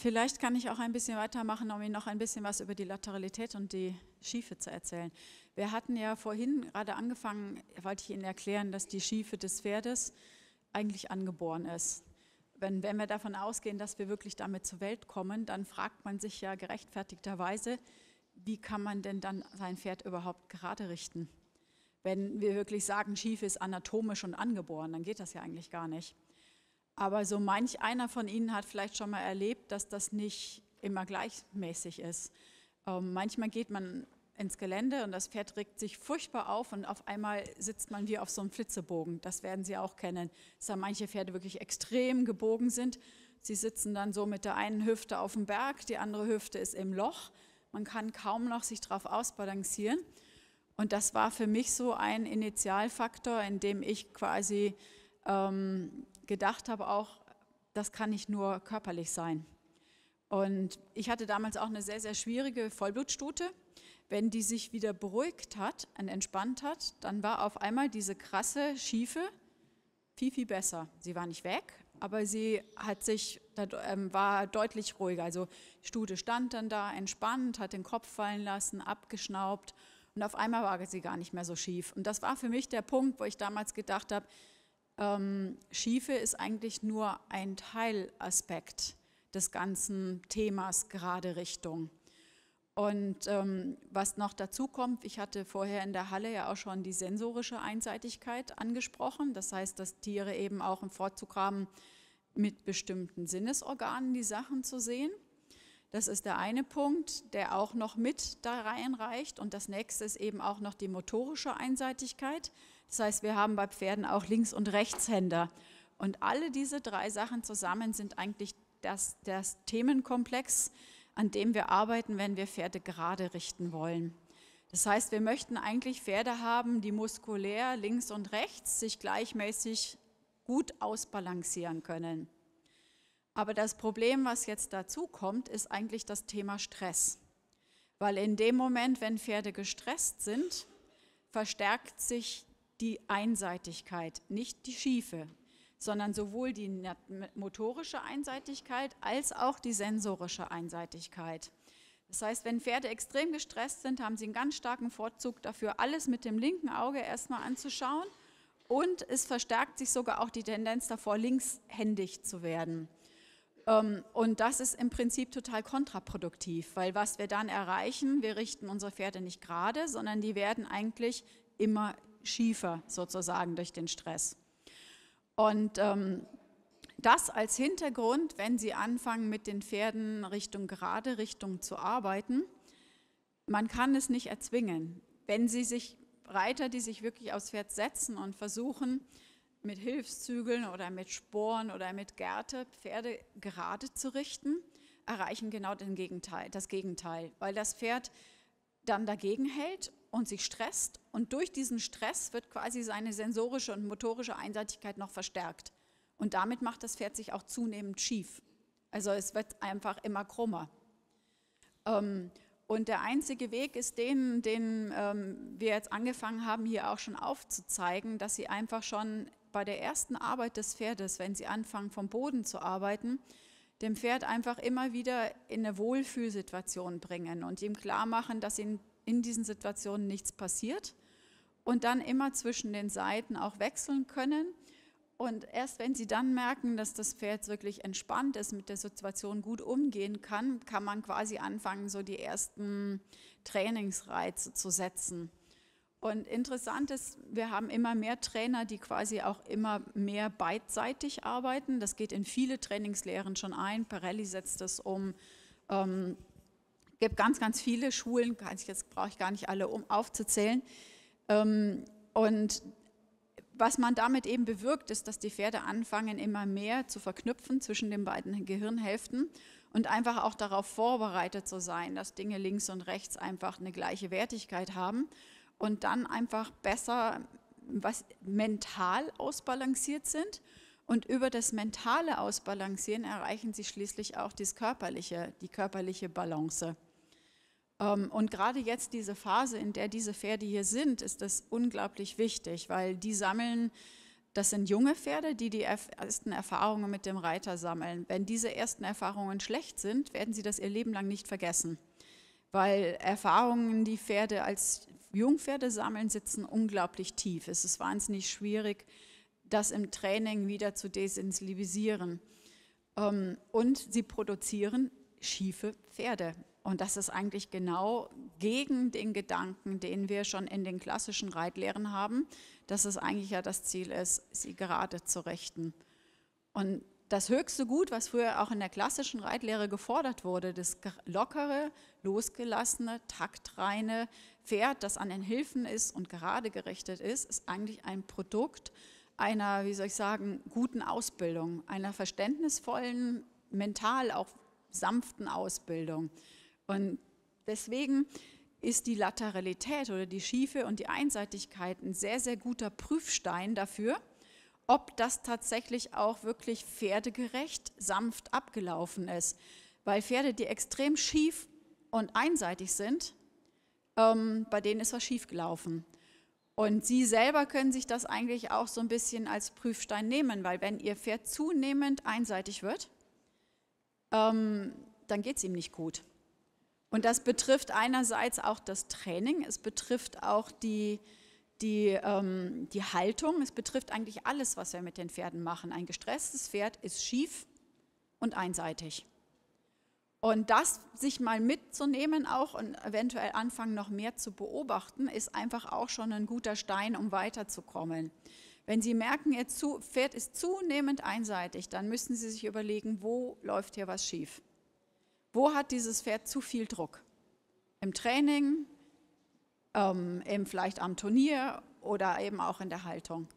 Vielleicht kann ich auch ein bisschen weitermachen, um Ihnen noch ein bisschen was über die Lateralität und die Schiefe zu erzählen. Wir hatten ja vorhin gerade angefangen, wollte ich Ihnen erklären, dass die Schiefe des Pferdes eigentlich angeboren ist. Wenn wir davon ausgehen, dass wir wirklich damit zur Welt kommen, dann fragt man sich ja gerechtfertigterweise, wie kann man denn dann sein Pferd überhaupt gerade richten? Wenn wir wirklich sagen, Schiefe ist anatomisch und angeboren, dann geht das ja eigentlich gar nicht. Aber so manch einer von Ihnen hat vielleicht schon mal erlebt, dass das nicht immer gleichmäßig ist. Manchmal geht man ins Gelände und das Pferd regt sich furchtbar auf und auf einmal sitzt man wie auf so einem Flitzebogen. Das werden Sie auch kennen, dass da manche Pferde wirklich extrem gebogen sind. Sie sitzen dann so mit der einen Hüfte auf dem Berg, die andere Hüfte ist im Loch. Man kann kaum noch sich drauf ausbalancieren. Und das war für mich so ein Initialfaktor, in dem ich quasi gedacht habe, auch das kann nicht nur körperlich sein. Und ich hatte damals auch eine sehr, sehr schwierige Vollblutstute. Wenn die sich wieder beruhigt hat und entspannt hat, dann war auf einmal diese krasse Schiefe viel, viel besser. Sie war nicht weg, aber sie war deutlich ruhiger. Also die Stute stand dann da entspannt, hat den Kopf fallen lassen, abgeschnaubt und auf einmal war sie gar nicht mehr so schief. Und das war für mich der Punkt, wo ich damals gedacht habe, Schiefe ist eigentlich nur ein Teilaspekt des ganzen Themas gerade Richtung. Und was noch dazu kommt, ich hatte vorher in der Halle ja auch schon die sensorische Einseitigkeit angesprochen. Das heißt, dass Tiere eben auch einen Vorzug haben, mit bestimmten Sinnesorganen die Sachen zu sehen. Das ist der eine Punkt, der auch noch mit da reinreicht. Und das nächste ist eben auch noch die motorische Einseitigkeit. Das heißt, wir haben bei Pferden auch Links- und Rechtshänder. Und alle diese drei Sachen zusammen sind eigentlich das Themenkomplex, an dem wir arbeiten, wenn wir Pferde gerade richten wollen. Das heißt, wir möchten eigentlich Pferde haben, die muskulär links und rechts sich gleichmäßig gut ausbalancieren können. Aber das Problem, was jetzt dazu kommt, ist eigentlich das Thema Stress. Weil in dem Moment, wenn Pferde gestresst sind, verstärkt sich die Einseitigkeit, nicht die Schiefe, sondern sowohl die motorische Einseitigkeit als auch die sensorische Einseitigkeit. Das heißt, wenn Pferde extrem gestresst sind, haben sie einen ganz starken Vorzug dafür, alles mit dem linken Auge erstmal anzuschauen und es verstärkt sich sogar auch die Tendenz davor, linkshändig zu werden. Und das ist im Prinzip total kontraproduktiv, weil was wir dann erreichen, wir richten unsere Pferde nicht gerade, sondern die werden eigentlich immer schiefer sozusagen durch den Stress. Und das als Hintergrund, wenn Sie anfangen mit den Pferden Richtung gerade Richtung zu arbeiten, man kann es nicht erzwingen. Wenn Sie sich Reiter, die sich wirklich aufs Pferd setzen und versuchen, mit Hilfszügeln oder mit Sporen oder mit Gerte Pferde gerade zu richten, erreichen genau das Gegenteil, weil das Pferd dann dagegen hält und sich stresst und durch diesen Stress wird quasi seine sensorische und motorische Einseitigkeit noch verstärkt und damit macht das Pferd sich auch zunehmend schief. Also es wird einfach immer krummer. Und der einzige Weg ist den wir jetzt angefangen haben, hier auch schon aufzuzeigen, dass Sie einfach schon bei der ersten Arbeit des Pferdes, wenn Sie anfangen vom Boden zu arbeiten, dem Pferd einfach immer wieder in eine Wohlfühlsituation bringen und ihm klar machen, dass in diesen Situationen nichts passiert und dann immer zwischen den Seiten auch wechseln können. Und erst wenn Sie dann merken, dass das Pferd wirklich entspannt ist, mit der Situation gut umgehen kann, kann man quasi anfangen, so die ersten Trainingsreize zu setzen. Und interessant ist, wir haben immer mehr Trainer, die quasi auch immer mehr beidseitig arbeiten. Das geht in viele Trainingslehren schon ein. Parelli setzt das um. Gibt ganz, ganz viele Schulen, jetzt brauche ich gar nicht alle aufzuzählen. Und was man damit eben bewirkt, ist, dass die Pferde anfangen, immer mehr zu verknüpfen zwischen den beiden Gehirnhälften und einfach auch darauf vorbereitet zu sein, dass Dinge links und rechts einfach eine gleiche Wertigkeit haben und dann einfach besser mental ausbalanciert sind. Und über das mentale Ausbalancieren erreichen sie schließlich auch die körperliche Balance. Und gerade jetzt diese Phase, in der diese Pferde hier sind, ist das unglaublich wichtig, weil die sammeln Das sind junge Pferde, die die ersten Erfahrungen mit dem Reiter sammeln. Wenn diese ersten Erfahrungen schlecht sind, werden sie das ihr Leben lang nicht vergessen. Weil Erfahrungen, die Pferde als Jungpferde sammeln, sitzen unglaublich tief. Es ist wahnsinnig schwierig, das im Training wieder zu desensibilisieren. Und sie produzieren schiefe Pferde. Und das ist eigentlich genau gegen den Gedanken, den wir schon in den klassischen Reitlehren haben, dass es eigentlich ja das Ziel ist, sie gerade zu richten. Und das höchste Gut, was früher auch in der klassischen Reitlehre gefordert wurde, das lockere, losgelassene, taktreine Pferd, das an den Hilfen ist und gerade gerichtet ist eigentlich ein Produkt einer, wie soll ich sagen, guten Ausbildung, einer verständnisvollen, mental auch sanften Ausbildung. Und deswegen ist die Lateralität oder die Schiefe und die Einseitigkeit ein sehr, sehr guter Prüfstein dafür, ob das tatsächlich auch wirklich pferdegerecht, sanft abgelaufen ist. Weil Pferde, die extrem schief und einseitig sind, bei denen ist was schiefgelaufen. Und Sie selber können sich das eigentlich auch so ein bisschen als Prüfstein nehmen, weil wenn Ihr Pferd zunehmend einseitig wird, dann geht es ihm nicht gut. Und das betrifft einerseits auch das Training, es betrifft auch die Haltung, es betrifft eigentlich alles, was wir mit den Pferden machen. Ein gestresstes Pferd ist schief und einseitig. Und das sich mal mitzunehmen auch und eventuell anfangen, noch mehr zu beobachten, ist einfach auch schon ein guter Stein, um weiterzukommen. Wenn Sie merken, Ihr Pferd ist zunehmend einseitig, dann müssen Sie sich überlegen, wo läuft hier was schief? Wo hat dieses Pferd zu viel Druck? Im Training, vielleicht am Turnier oder eben auch in der Haltung.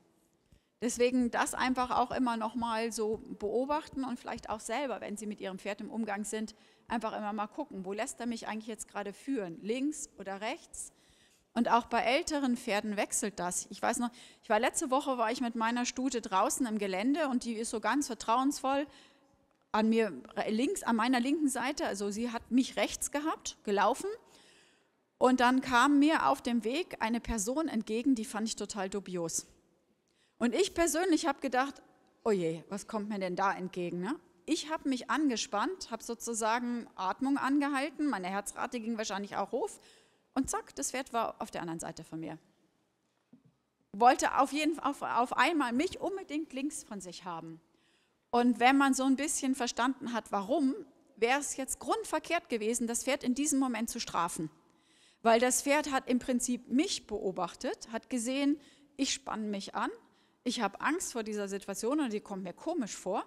Deswegen das einfach auch immer noch mal so beobachten und vielleicht auch selber, wenn Sie mit Ihrem Pferd im Umgang sind, einfach immer mal gucken, wo lässt er mich eigentlich jetzt gerade führen, links oder rechts? Und auch bei älteren Pferden wechselt das. Ich weiß noch, letzte Woche war ich mit meiner Stute draußen im Gelände und die ist so ganz vertrauensvoll an meiner linken Seite, also sie hat mich rechts gehabt, gelaufen. Und dann kam mir auf dem Weg eine Person entgegen, die fand ich total dubios. Und ich persönlich habe gedacht, oh je, was kommt mir denn da entgegen? Ne? Ich habe mich angespannt, habe sozusagen Atmung angehalten, meine Herzrate ging wahrscheinlich auch hoch und zack, das Pferd war auf der anderen Seite von mir. Wollte auf einmal mich unbedingt links von sich haben. Und wenn man so ein bisschen verstanden hat, warum, wäre es jetzt grundverkehrt gewesen, das Pferd in diesem Moment zu strafen. Weil das Pferd hat im Prinzip mich beobachtet, hat gesehen, ich spanne mich an, ich habe Angst vor dieser Situation und die kommt mir komisch vor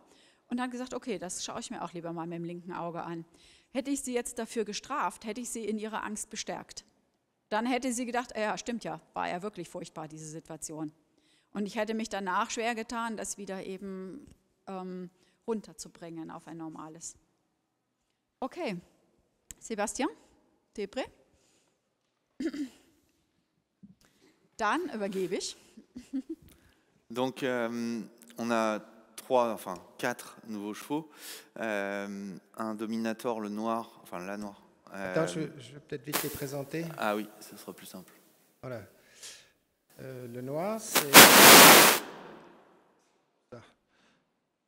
und hat gesagt, okay, das schaue ich mir auch lieber mal mit dem linken Auge an. Hätte ich sie jetzt dafür gestraft, hätte ich sie in ihrer Angst bestärkt. Dann hätte sie gedacht, ja, stimmt ja, war ja wirklich furchtbar, diese Situation. Und ich hätte mich danach schwer getan, das wieder eben runterzubringen auf ein normales. Okay, Sebastian, Debré. Dann übergebe ich. Donc, on a 4 nouveaux chevaux. Un Dominator, le noir, enfin la noire. Attends, je vais peut-être vite les présenter. Ah oui, ce sera plus simple. Voilà. Le noir, c'est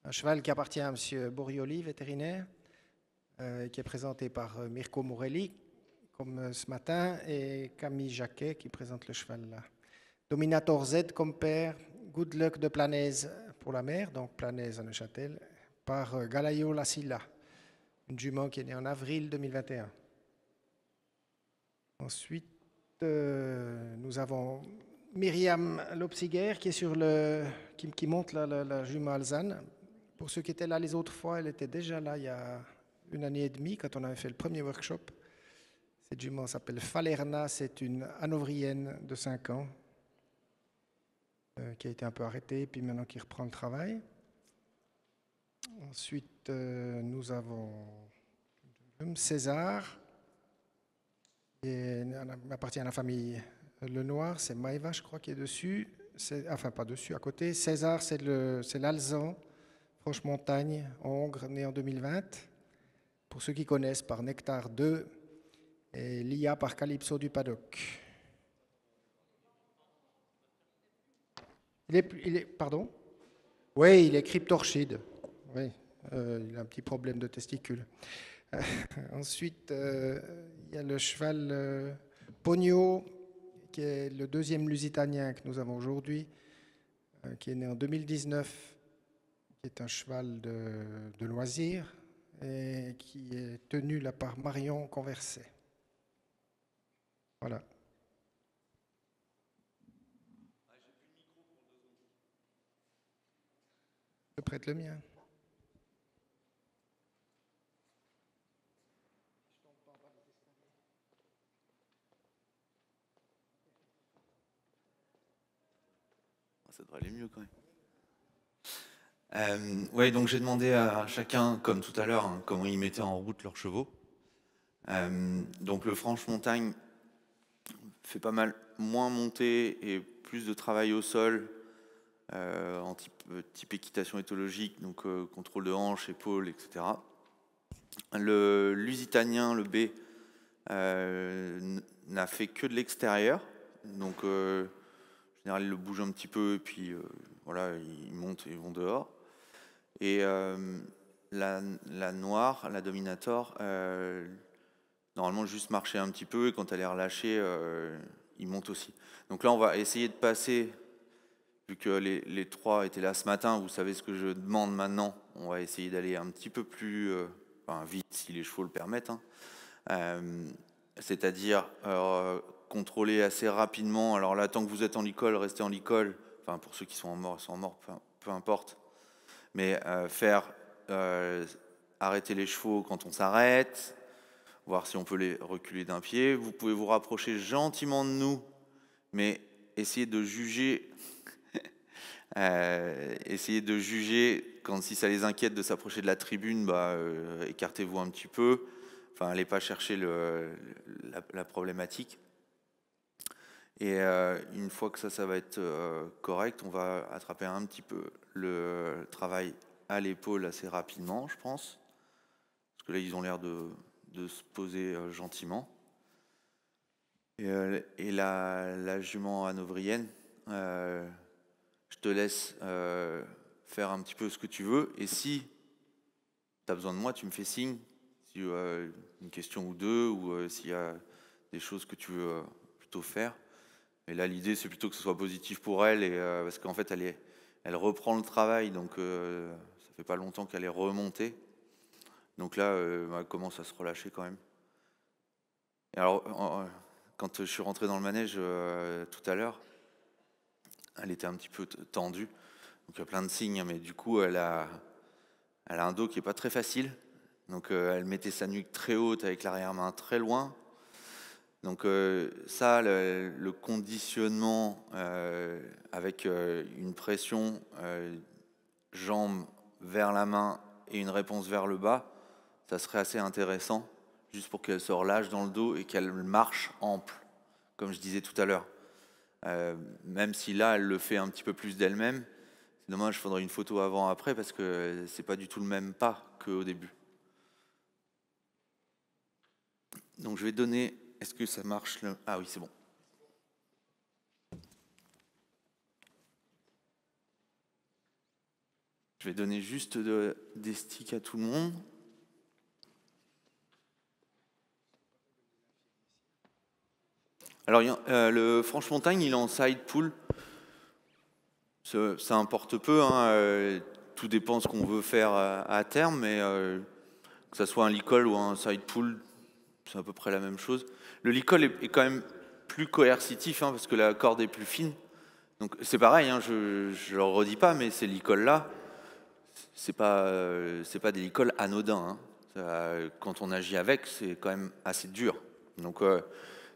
un cheval qui appartient à M. Borioli, vétérinaire, qui est présenté par Mirko Morelli, comme ce matin, et Camille Jacquet qui présente le cheval là. Dominator Z comme père, Good Luck de Planaise pour la mère, donc Planaise à Neuchâtel, par Galayo Lassila, une jument qui est née en avril 2021. Ensuite, nous avons Myriam Lopsiger qui est qui monte la jument alezane. Pour ceux qui étaient là les autres fois, elle était déjà là il y a 1 année et demie quand on avait fait le premier workshop. Cette jument s'appelle Falerna, c'est une hanovrienne de 5 ans qui a été un peu arrêtée, puis maintenant qui reprend le travail. Ensuite, nous avons César, qui appartient à la famille Le Noir, c'est Maïva, je crois, qui est dessus. Enfin, pas dessus, à côté. César, c'est l'Alezan, Franche-Montagne, Hongre, né en 2020. Pour ceux qui connaissent, par Nectar 2 et Lia par Calypso du Paddock. Pardon? Oui, il est cryptorchide. Oui, il a un petit problème de testicule. Ensuite, il y a le cheval Pogno, qui est le deuxième Lusitanien que nous avons aujourd'hui, qui est né en 2019, qui est un cheval de loisir et qui est tenu là par Marion Converset. Voilà. Je prête le mien. Ça devrait aller mieux quand même. Ouais, donc j'ai demandé à chacun, comme tout à l'heure, hein, comment ils mettaient en route leurs chevaux. Donc le Franche-Montagne fait pas mal moins monter et plus de travail au sol en type équitation éthologique, donc contrôle de hanche, épaules, etc. Le Lusitanien, le B, n'a fait que de l'extérieur, donc en général il le bouge un petit peu et puis voilà, ils montent et ils vont dehors. Et la noire, la Dominator, normalement juste marcher un petit peu et quand elle est relâchée, il monte aussi. Donc là on va essayer de passer, vu que les trois étaient là ce matin, vous savez ce que je demande maintenant, on va essayer d'aller un petit peu plus vite si les chevaux le permettent, hein. C'est-à-dire contrôler assez rapidement. Alors là, tant que vous êtes en licol, restez en licol. Enfin, pour ceux qui sont en mort, peu importe. Mais faire arrêter les chevaux quand on s'arrête, voir si on peut les reculer d'un pied. Vous pouvez vous rapprocher gentiment de nous, mais essayer de juger. Essayez de juger quand si ça les inquiète de s'approcher de la tribune, écartez-vous un petit peu. Enfin, allez pas chercher la problématique. Et une fois que ça va être correct, on va attraper un petit peu le travail à l'épaule assez rapidement, je pense. Parce que là, ils ont l'air de se poser gentiment. Et la jument hanovrienne, je te laisse faire un petit peu ce que tu veux. Et si tu as besoin de moi, tu me fais signe. Si une question ou deux, ou s'il y a des choses que tu veux plutôt faire. Et là, l'idée, c'est plutôt que ce soit positif pour elle, et, parce qu'en fait, elle reprend le travail, donc ça fait pas longtemps qu'elle est remontée. Donc là, elle commence à se relâcher quand même. Et alors, quand je suis rentré dans le manège tout à l'heure, elle était un petit peu tendue. Donc il y a plein de signes, mais du coup, elle a un dos qui est pas très facile. Donc elle mettait sa nuque très haute avec l'arrière-main très loin. Donc ça, le conditionnement avec une pression jambe vers la main et une réponse vers le bas, ça serait assez intéressant, juste pour qu'elle se relâche dans le dos et qu'elle marche ample, comme je disais tout à l'heure. Même si là, elle le fait un petit peu plus d'elle-même, c'est dommage, il faudrait une photo avant-après parce que c'est pas du tout le même pas qu'au début. Donc je vais donner... Est-ce que ça marche là? Ah oui, c'est bon. Je vais donner juste des sticks à tout le monde. Alors le Franche-Montagne, il est en side pull. Ça importe peu, hein, tout dépend de ce qu'on veut faire à terme, mais que ça soit un licol ou un side pull, c'est à peu près la même chose. Le licol est quand même plus coercitif, hein, parce que la corde est plus fine. Donc c'est pareil, hein, je ne le redis pas, mais ces licols-là, c'est pas des licols anodins, hein. Quand on agit avec, c'est quand même assez dur. Donc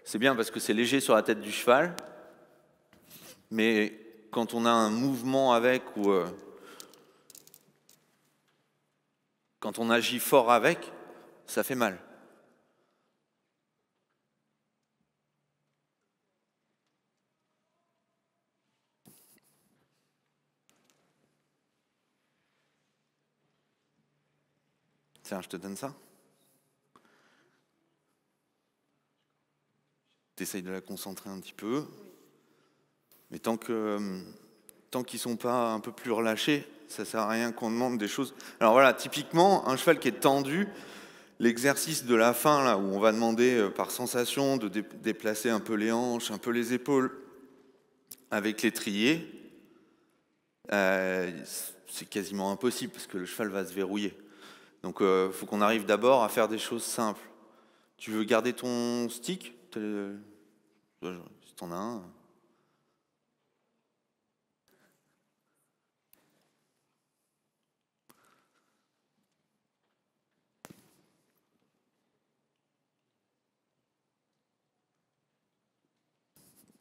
c'est bien parce que c'est léger sur la tête du cheval, mais quand on a un mouvement avec ou quand on agit fort avec, ça fait mal. Tiens, je te donne ça. Tu essayes de la concentrer un petit peu. Mais tant que tant qu'ils ne sont pas un peu plus relâchés, ça ne sert à rien qu'on demande des choses. Alors voilà, typiquement, un cheval qui est tendu, l'exercice de la fin, là, où on va demander par sensation de déplacer un peu les hanches, un peu les épaules avec l'étrier, c'est quasiment impossible parce que le cheval va se verrouiller. Donc il faut qu'on arrive d'abord à faire des choses simples. Tu veux garder ton stick ? Si t'en as un.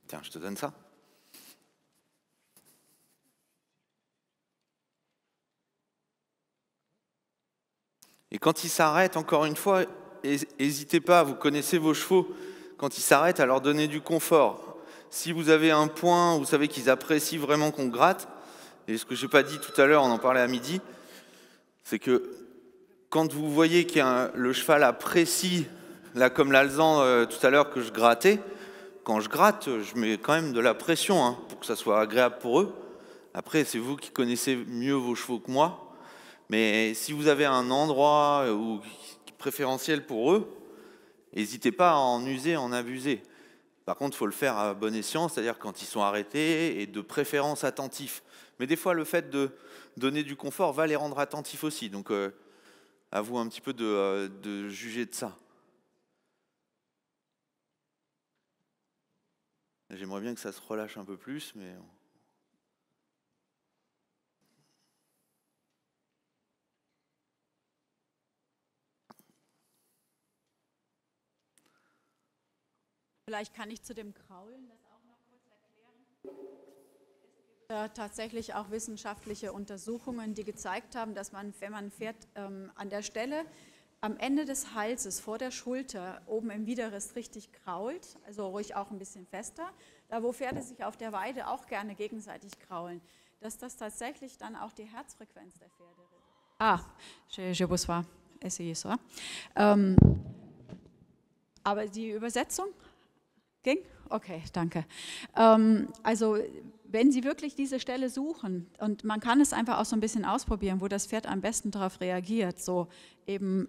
Tiens, je te donne ça. Et quand ils s'arrêtent, encore une fois, n'hésitez pas, vous connaissez vos chevaux, quand ils s'arrêtent, à leur donner du confort. Si vous avez un point, vous savez qu'ils apprécient vraiment qu'on gratte, et ce que je n'ai pas dit tout à l'heure, on en parlait à midi, c'est que quand vous voyez que le cheval apprécie, là comme l'alezan tout à l'heure que je grattais, quand je gratte, je mets quand même de la pression pour que ça soit agréable pour eux. Après, c'est vous qui connaissez mieux vos chevaux que moi. Mais si vous avez un endroit préférentiel pour eux, n'hésitez pas à en user, en abuser. Par contre, il faut le faire à bon escient, c'est-à-dire quand ils sont arrêtés et de préférence attentifs. Mais des fois, le fait de donner du confort va les rendre attentifs aussi. Donc, à vous un petit peu de juger de ça. J'aimerais bien que ça se relâche un peu plus, mais... Vielleicht kann ich zu dem Kraulen das auch noch kurz erklären. Es gibt tatsächlich auch wissenschaftliche Untersuchungen, die gezeigt haben, dass man, wenn man ein Pferd an der Stelle am Ende des Halses vor der Schulter oben im Widerrist richtig krault, also ruhig auch ein bisschen fester, da wo Pferde sich auf der Weide auch gerne gegenseitig kraulen, dass das tatsächlich dann auch die Herzfrequenz der Pferde reduziert. Ah, je bonsoir, essayez ça. Aber die Übersetzung? Ging? Okay, danke. Also wenn Sie wirklich diese Stelle suchen, und man kann es einfach auch so ein bisschen ausprobieren, wo das Pferd am besten darauf reagiert, so eben,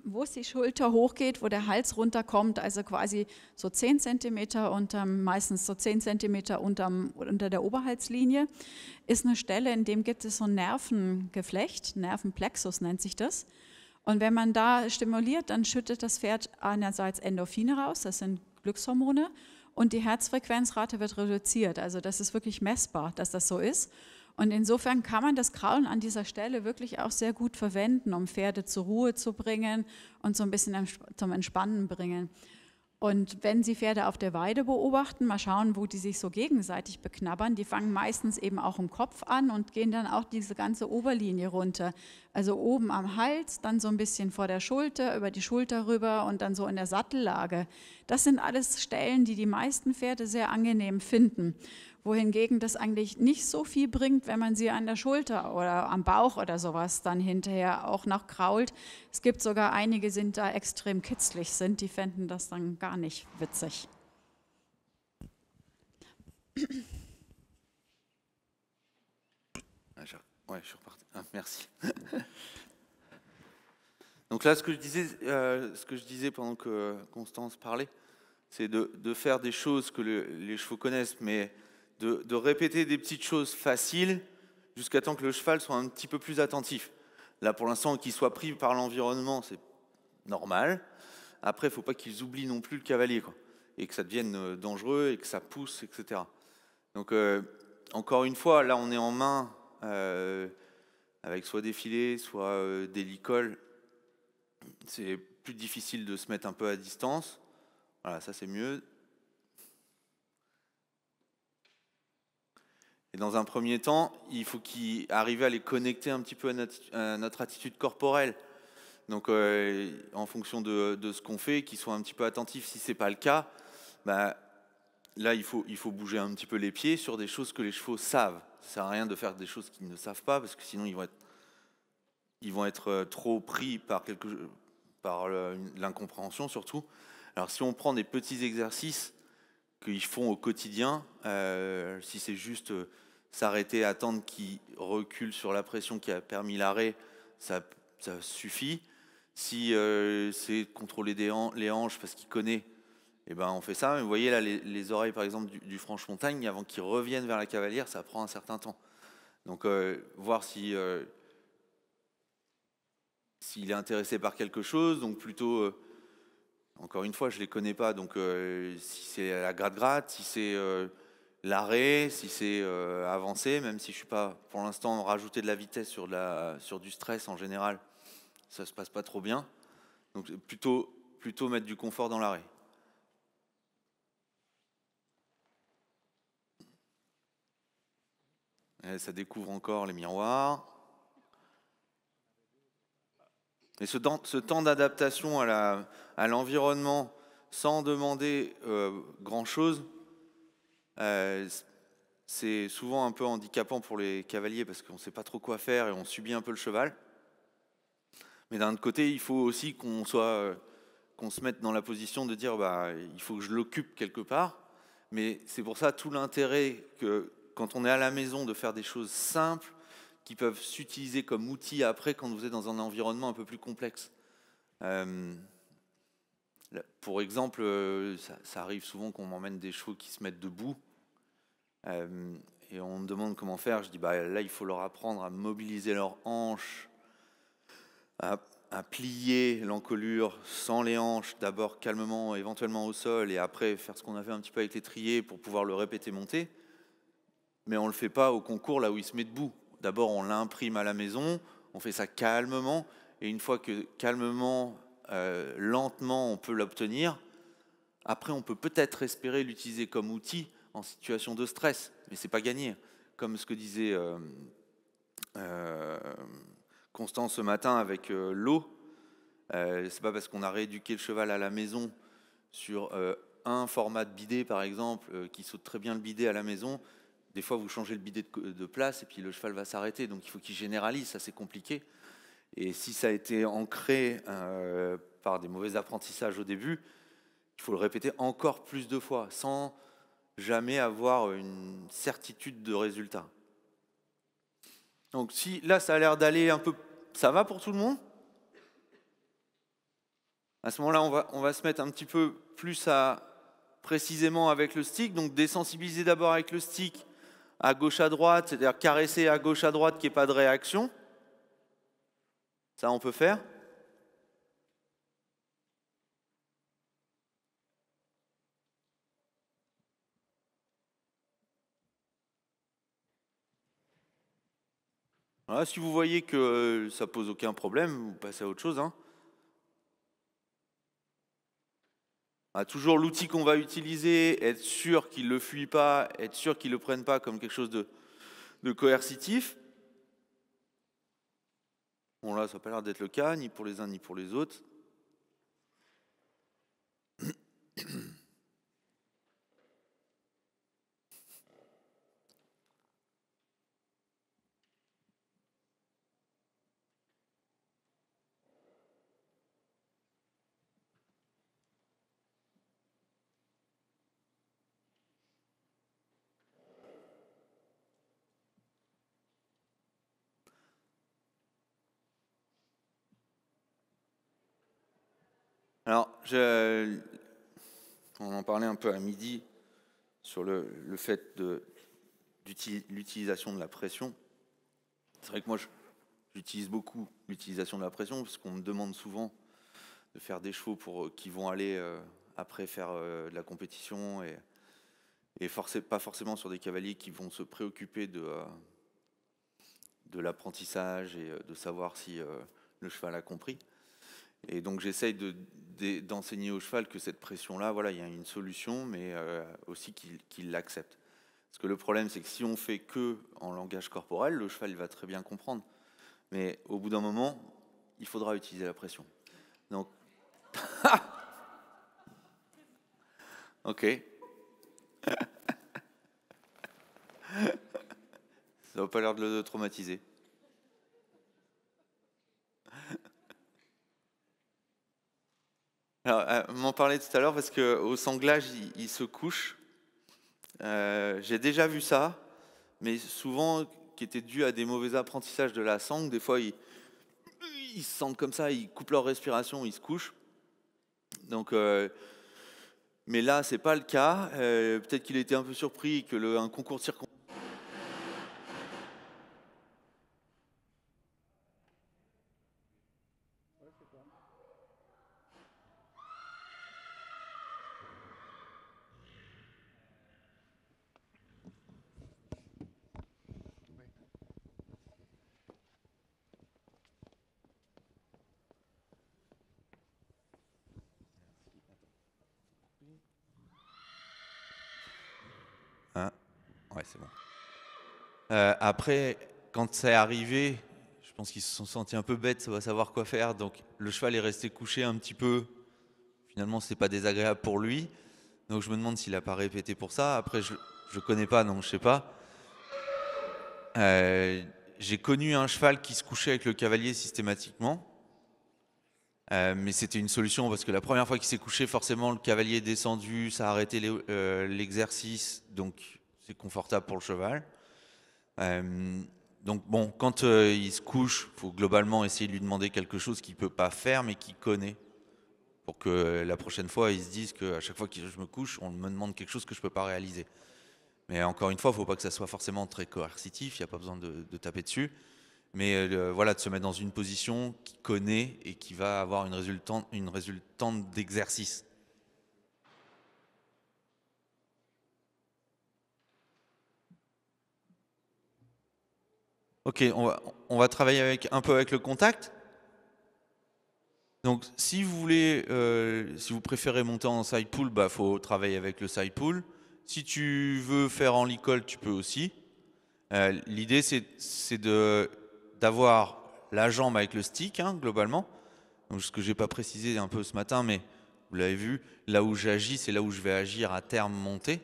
wo es die Schulter hochgeht, wo der Hals runterkommt, also quasi so 10 cm meistens so 10 cm unter der Oberhalslinie, ist eine Stelle, in dem gibt es so ein Nervengeflecht, Nervenplexus nennt sich das. Und wenn man da stimuliert, dann schüttet das Pferd einerseits Endorphine raus, das sind Glückshormone, und die Herzfrequenzrate wird reduziert. Also das ist wirklich messbar, dass das so ist. Und insofern kann man das Kraulen an dieser Stelle wirklich auch sehr gut verwenden, um Pferde zur Ruhe zu bringen und so ein bisschen zum Entspannen bringen. Und wenn Sie Pferde auf der Weide beobachten, mal schauen, wo die sich so gegenseitig beknabbern, die fangen meistens eben auch im Kopf an und gehen dann auch diese ganze Oberlinie runter. Also oben am Hals, dann so ein bisschen vor der Schulter, über die Schulter rüber und dann so in der Sattellage. Das sind alles Stellen, die die meisten Pferde sehr angenehm finden. Wohingegen das eigentlich nicht so viel bringt, wenn man sie an der Schulter oder am Bauch oder sowas dann hinterher auch noch krault. Es gibt sogar einige, die da extrem kitzlig sind, die fänden das dann gar nicht witzig. Ouais, je suis reparti. Ah, merci. Donc là, ce que je disais pendant que Constance parlait, c'est de faire des choses que les chevaux connaissent, mais de répéter des petites choses faciles jusqu'à temps que le cheval soit un petit peu plus attentif. Là, pour l'instant, qu'il soit pris par l'environnement, c'est normal. Après, il ne faut pas qu'ils oublient non plus le cavalier, quoi, et que ça devienne dangereux et que ça pousse, etc. Donc, encore une fois, là, on est en main avec soit des filets, soit des licoles. C'est plus difficile de se mettre un peu à distance. Voilà, ça, c'est mieux. Et dans un premier temps, il faut qu'ils arrivent à les connecter un petit peu à notre attitude corporelle. Donc, en fonction de ce qu'on fait, qu'ils soient un petit peu attentifs. Si ce n'est pas le cas, bah, là, il faut bouger un petit peu les pieds sur des choses que les chevaux savent. Ça ne sert à rien de faire des choses qu'ils ne savent pas, parce que sinon, ils vont être trop pris par l'incompréhension, surtout. Alors, si on prend des petits exercices qu'ils font au quotidien, si c'est juste s'arrêter, attendre qu'il recule sur la pression qui a permis l'arrêt, ça suffit. Si c'est contrôler les hanches parce qu'il connaît, eh ben on fait ça. Mais vous voyez là, les oreilles par exemple du Franche-Montagne, avant qu'ils reviennent vers la cavalière, ça prend un certain temps. Donc voir si s'il est intéressé par quelque chose, donc plutôt, encore une fois, je ne les connais pas, donc si c'est la gratte-gratte, si c'est l'arrêt, si c'est avancé, même si je ne suis pas, pour l'instant, rajouter de la vitesse sur du stress en général, ça ne se passe pas trop bien. Donc plutôt mettre du confort dans l'arrêt. Et ça découvre encore les miroirs. Et ce temps d'adaptation à l'environnement sans demander grand-chose, c'est souvent un peu handicapant pour les cavaliers parce qu'on ne sait pas trop quoi faire et on subit un peu le cheval. Mais d'un autre côté, il faut aussi qu'on se mette dans la position de dire il faut que je l'occupe quelque part. Mais c'est pour ça tout l'intérêt que quand on est à la maison de faire des choses simples qui peuvent s'utiliser comme outils après quand vous êtes dans un environnement un peu plus complexe. Pour exemple, ça arrive souvent qu'on m'emmène des chevaux qui se mettent debout et on me demande comment faire. Je dis là il faut leur apprendre à mobiliser leurs hanches, à plier l'encolure sans les hanches, d'abord calmement, éventuellement au sol, et après faire ce qu'on a fait un petit peu avec l'étrier pour pouvoir le répéter monter. Mais on ne le fait pas au concours là où il se met debout. D'abord, on l'imprime à la maison, on fait ça calmement, et une fois que calmement, lentement, on peut l'obtenir, après, on peut peut-être espérer l'utiliser comme outil en situation de stress, mais ce n'est pas gagné. Comme ce que disait Constance ce matin avec l'eau, c'est pas parce qu'on a rééduqué le cheval à la maison sur un format de bidet, par exemple, qui saute très bien le bidet à la maison. Des fois, vous changez le bidet de place et puis le cheval va s'arrêter. Donc, il faut qu'il généralise. Ça, c'est compliqué. Et si ça a été ancré par des mauvais apprentissages au début, il faut le répéter encore plus de fois sans jamais avoir une certitude de résultat. Donc, si là, ça a l'air d'aller un peu... Ça va pour tout le monde ? À ce moment-là, on va se mettre un petit peu plus précisément avec le stick. Donc, désensibiliser d'abord avec le stick à gauche à droite, c'est-à-dire caresser à gauche à droite qu'il n'y ait pas de réaction. Ça, on peut faire. Voilà, si vous voyez que ça pose aucun problème, vous passez à autre chose. Toujours l'outil qu'on va utiliser, être sûr qu'il ne le fuit pas, être sûr qu'il ne le prenne pas comme quelque chose de coercitif. Bon là, ça n'a pas l'air d'être le cas, ni pour les uns ni pour les autres. Alors, on en parlait un peu à midi sur le fait de l'utilisation de la pression. C'est vrai que moi, j'utilise beaucoup l'utilisation de la pression parce qu'on me demande souvent de faire des chevaux qui vont aller après faire de la compétition et pas forcément sur des cavaliers qui vont se préoccuper de l'apprentissage et de savoir si le cheval a compris. Et donc j'essaye d'enseigner au cheval que cette pression-là, voilà, il y a une solution, mais aussi qu'il l'accepte. Parce que le problème, c'est que si on fait que en langage corporel, le cheval il va très bien comprendre. Mais au bout d'un moment, il faudra utiliser la pression. Donc, ok. Ça n'a pas l'air de le traumatiser. Alors, on m'en parlait tout à l'heure parce qu'au sanglage, il se couche. J'ai déjà vu ça. mais souvent qui était dû à des mauvais apprentissages de la sangle. Des fois, ils se sentent comme ça, ils coupent leur respiration, ils se couchent. Donc, mais là, c'est pas le cas. Peut-être qu'il a été un peu surpris que un concours de circonstances. Hein? Ouais, c'est bon. Après, quand c'est arrivé, je pense qu'ils se sont sentis un peu bêtes, ça va savoir quoi faire. Donc le cheval est resté couché un petit peu. Finalement, c'est pas désagréable pour lui. Donc je me demande s'il a pas répété pour ça. Après, je connais pas, donc je sais pas. J'ai connu un cheval qui se couchait avec le cavalier systématiquement. Mais c'était une solution parce que la première fois qu'il s'est couché, forcément le cavalier est descendu, ça a arrêté l'exercice, donc c'est confortable pour le cheval. Donc bon, quand il se couche, il faut globalement essayer de lui demander quelque chose qu'il ne peut pas faire mais qu'il connaît. Pour que la prochaine fois, il se dise qu'à chaque fois que je me couche, on me demande quelque chose que je ne peux pas réaliser. Mais encore une fois, il ne faut pas que ça soit forcément très coercitif, il n'y a pas besoin de taper dessus. Mais voilà, de se mettre dans une position qu'il connaît et qui va avoir une résultante d'exercice. Ok, on va travailler un peu avec le contact. Donc si vous voulez, si vous préférez monter en side pull, bah faut travailler avec le side pull. Si tu veux faire en licol, tu peux aussi. L'idée c'est d'avoir la jambe avec le stick, hein, globalement. Donc, ce que j'ai pas précisé un peu ce matin, mais vous l'avez vu, là où j'agis, c'est là où je vais agir à terme monter.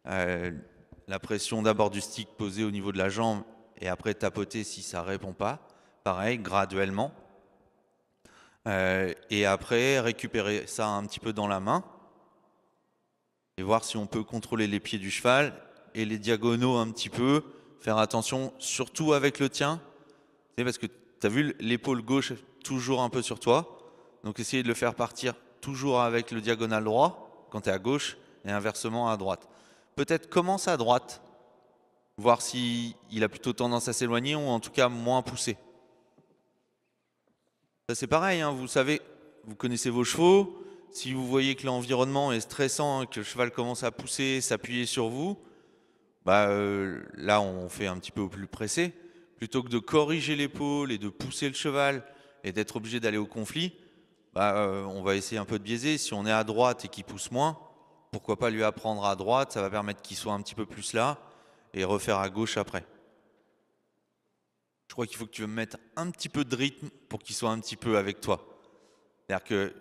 La pression d'abord du stick posée au niveau de la jambe et après tapoter si ça répond pas. Pareil, graduellement. Et après, récupérer ça un petit peu dans la main et voir si on peut contrôler les pieds du cheval et les diagonaux un petit peu. Faire attention, surtout avec le tien. C'est parce que tu as vu l'épaule gauche toujours un peu sur toi. Donc essayer de le faire partir toujours avec le diagonal droit quand tu es à gauche et inversement à droite. Peut-être commence à droite, voir s'il a plutôt tendance à s'éloigner ou en tout cas moins pousser. Ça c'est pareil, hein, vous savez, vous connaissez vos chevaux. Si vous voyez que l'environnement est stressant, que le cheval commence à pousser, s'appuyer sur vous, bah, là on fait un petit peu au plus pressé. Plutôt que de corriger l'épaule et de pousser le cheval et d'être obligé d'aller au conflit, bah, on va essayer un peu de biaiser. Si on est à droite et qu'il pousse moins, pourquoi pas lui apprendre à droite, ça va permettre qu'il soit un petit peu plus là et refaire à gauche après. Je crois qu'il faut que tu mettes un petit peu de rythme pour qu'il soit un petit peu avec toi. C'est-à-dire que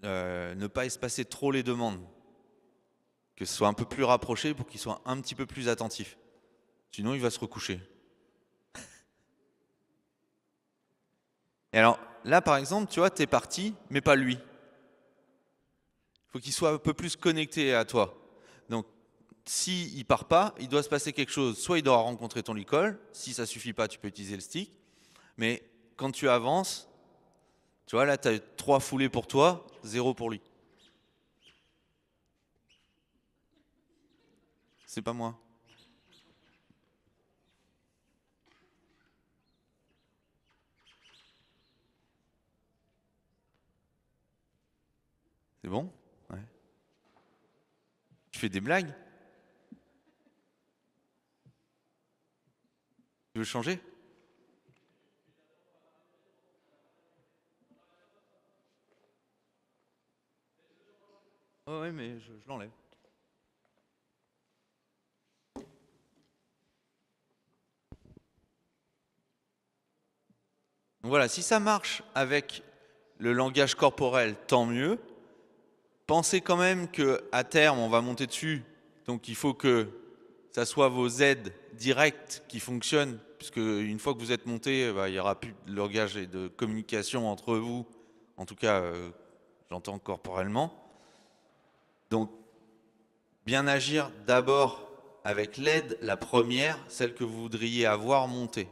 ne pas espacer trop les demandes, que ce soit un peu plus rapproché pour qu'il soit un petit peu plus attentif. Sinon, il va se recoucher. Et alors, là, par exemple, tu vois, t'es parti, mais pas lui. Il faut qu'il soit un peu plus connecté à toi. Donc, s'il ne part pas, il doit se passer quelque chose. Soit il doit rencontrer ton licol. Si ça ne suffit pas, tu peux utiliser le stick. Mais quand tu avances, tu vois, là, tu as 3 foulées pour toi, 0 pour lui. C'est pas moi. C'est bon? Ouais. Tu fais des blagues? Tu veux changer? Oh ouais, mais je l'enlève. Donc voilà, si ça marche avec le langage corporel, tant mieux. Pensez quand même qu'à terme, on va monter dessus. Donc il faut que ça soit vos aides directes qui fonctionnent, puisque une fois que vous êtes monté, il n'y aura plus de langage et de communication entre vous. En tout cas, j'entends corporellement. Donc, bien agir d'abord avec l'aide, la première, celle que vous voudriez avoir montée.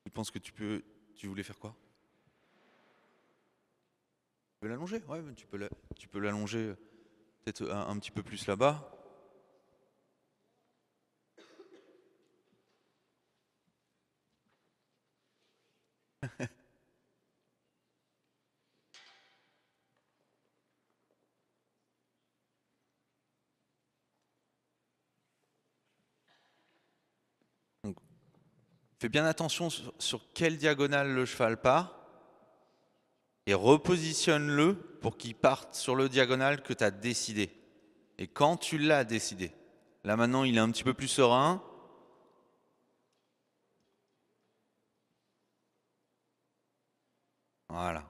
Tu penses que tu voulais faire quoi? Tu peux l'allonger? Ouais, mais tu peux l'allonger peut-être un petit peu plus là-bas. Donc, fais bien attention sur quelle diagonale le cheval part et repositionne-le pour qu'il parte sur le diagonale que tu as décidé. Et quand tu l'as décidé, là maintenant il est un petit peu plus serein. Voilà.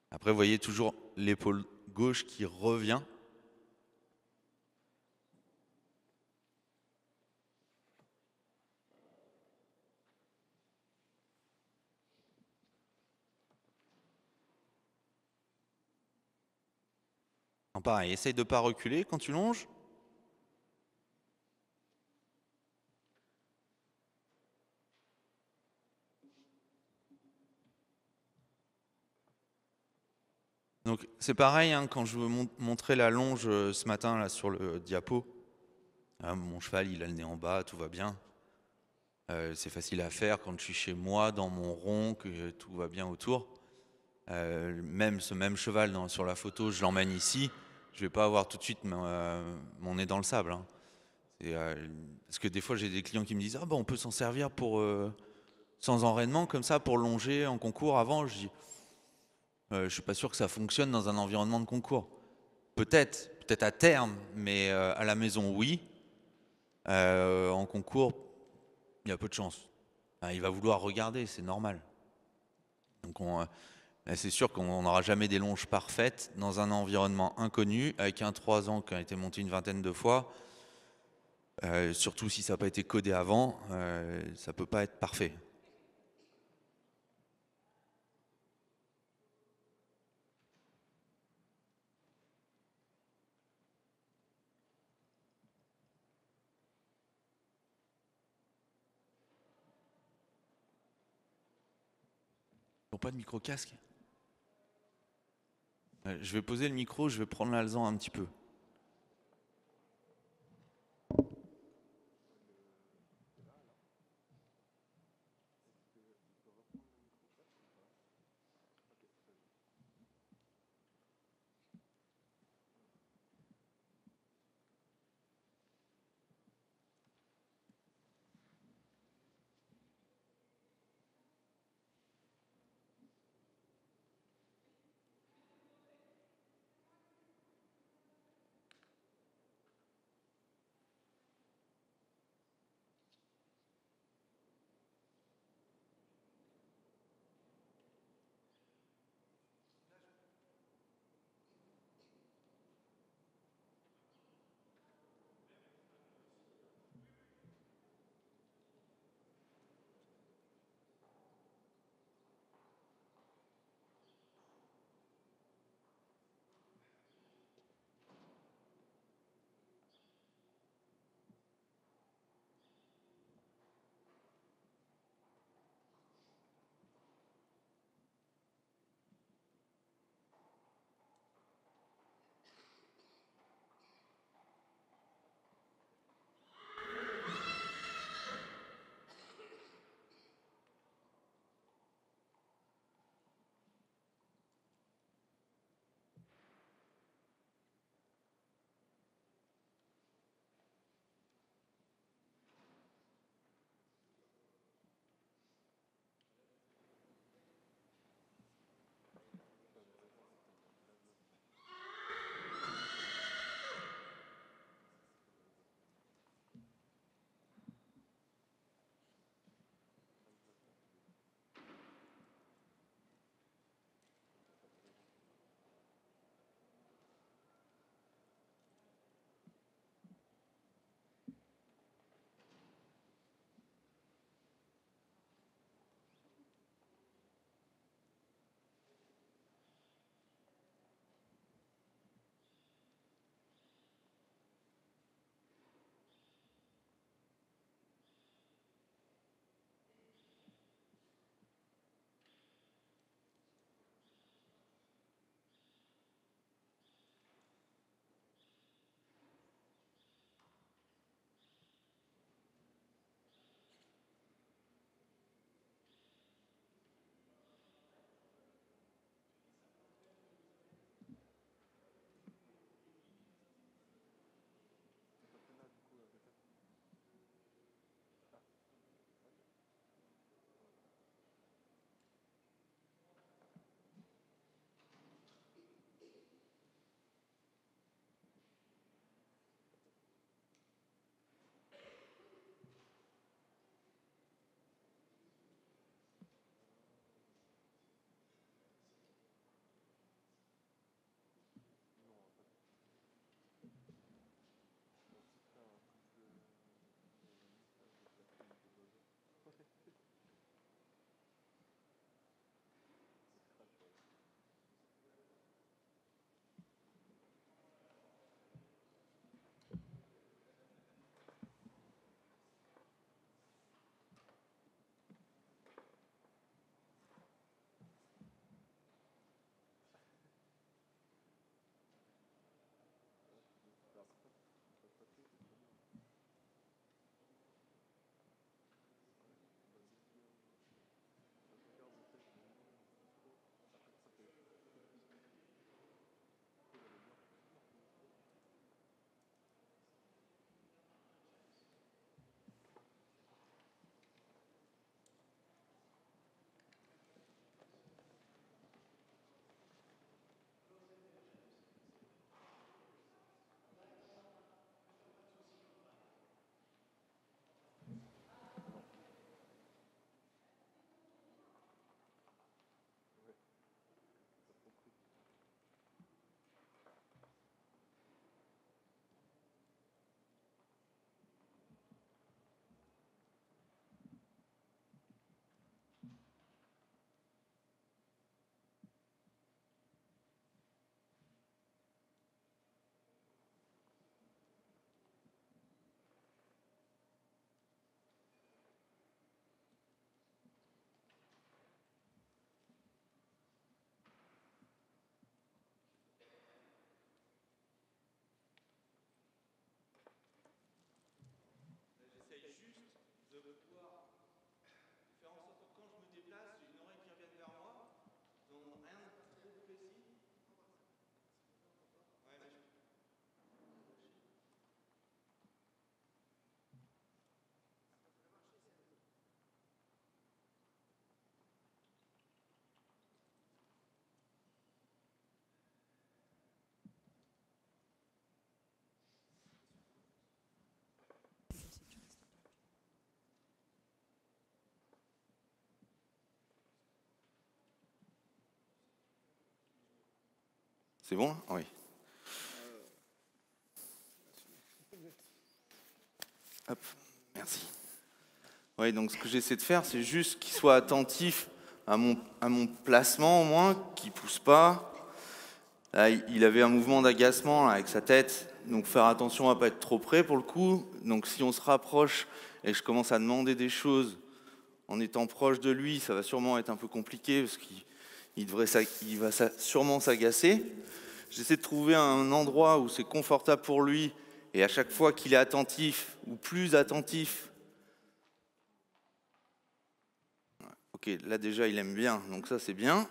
Après, vous voyez toujours l'épaule gauche qui revient. Pareil, essaye de ne pas reculer quand tu longes. Donc c'est pareil, hein, quand je veux montrer la longe ce matin là, sur le diapo, mon cheval il a le nez en bas, tout va bien. C'est facile à faire quand je suis chez moi, dans mon rond, que tout va bien autour. Même ce même cheval sur la photo, je l'emmène ici, je vais pas avoir tout de suite mon nez dans le sable. Hein. Parce que des fois j'ai des clients qui me disent ah ben on peut s'en servir pour sans enraînement comme ça pour longer en concours avant. Je dis je suis pas sûr que ça fonctionne dans un environnement de concours. Peut-être à terme, mais à la maison oui. En concours, il y a peu de chance. Il va vouloir regarder, c'est normal. Donc c'est sûr qu'on n'aura jamais des longes parfaites dans un environnement inconnu, avec un 3 ans qui a été monté une vingtaine de fois. Surtout si ça n'a pas été codé avant, ça ne peut pas être parfait. Ils n'ont pas de micro-casque. Je vais poser le micro, je vais prendre l'alezan un petit peu. C'est bon? Oui. Hop, merci. Oui, donc ce que j'essaie de faire, c'est juste qu'il soit attentif à mon placement au moins, qu'il ne pousse pas. Là, il avait un mouvement d'agacement avec sa tête, donc faire attention à ne pas être trop près pour le coup. Donc si on se rapproche et que je commence à demander des choses en étant proche de lui, ça va sûrement être un peu compliqué parce qu'il va sûrement s'agacer. J'essaie de trouver un endroit où c'est confortable pour lui et à chaque fois qu'il est attentif ou plus attentif. Ok, là déjà il aime bien, donc ça c'est bien.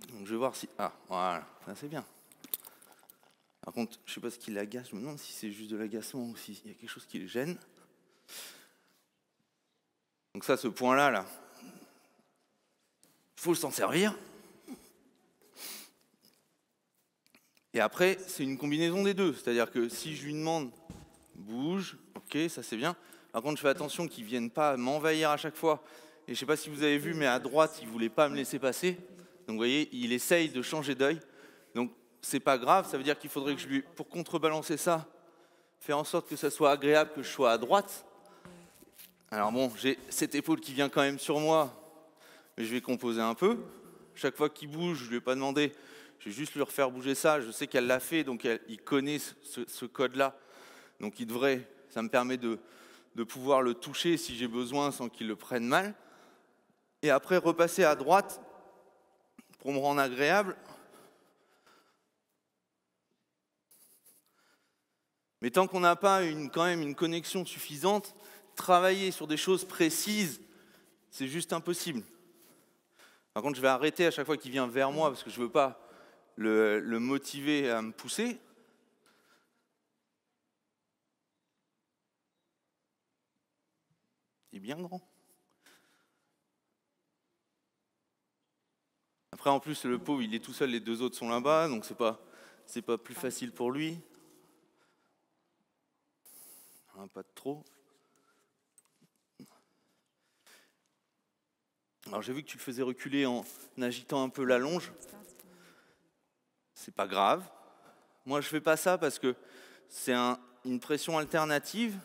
Donc je vais voir si... Ah, voilà, ça c'est bien. Par contre, je ne sais pas ce qui l'agace, je me demande si c'est juste de l'agacement ou s'il y a quelque chose qui le gêne. Donc ça, ce point-là, là, il faut s'en servir. Et après, c'est une combinaison des deux. C'est-à-dire que si je lui demande, bouge, ok, ça c'est bien. Par contre, je fais attention qu'il ne vienne pas m'envahir à chaque fois. Et je ne sais pas si vous avez vu, mais à droite, il ne voulait pas me laisser passer. Donc vous voyez, il essaye de changer d'œil. Donc c'est pas grave, ça veut dire qu'il faudrait que je lui, pour contrebalancer ça, faire en sorte que ça soit agréable que je sois à droite. Alors bon, j'ai cette épaule qui vient quand même sur moi, mais je vais composer un peu. Chaque fois qu'il bouge, je ne lui ai pas demandé, je vais juste lui refaire bouger ça. Je sais qu'elle l'a fait, donc il connaît ce code-là. Donc ça me permet de pouvoir le toucher si j'ai besoin sans qu'il le prenne mal. Et après, repasser à droite pour me rendre agréable. Mais tant qu'on n'a pas quand même une connexion suffisante, travailler sur des choses précises, c'est juste impossible. Par contre, je vais arrêter à chaque fois qu'il vient vers moi parce que je ne veux pas le motiver à me pousser. Il est bien grand. Après, en plus, le pauvre, il est tout seul, les deux autres sont là-bas, donc c'est pas plus facile pour lui. Pas de trop. Alors j'ai vu que tu le faisais reculer en agitant un peu la longe. C'est pas grave. Moi, je fais pas ça parce que c'est une pression alternative.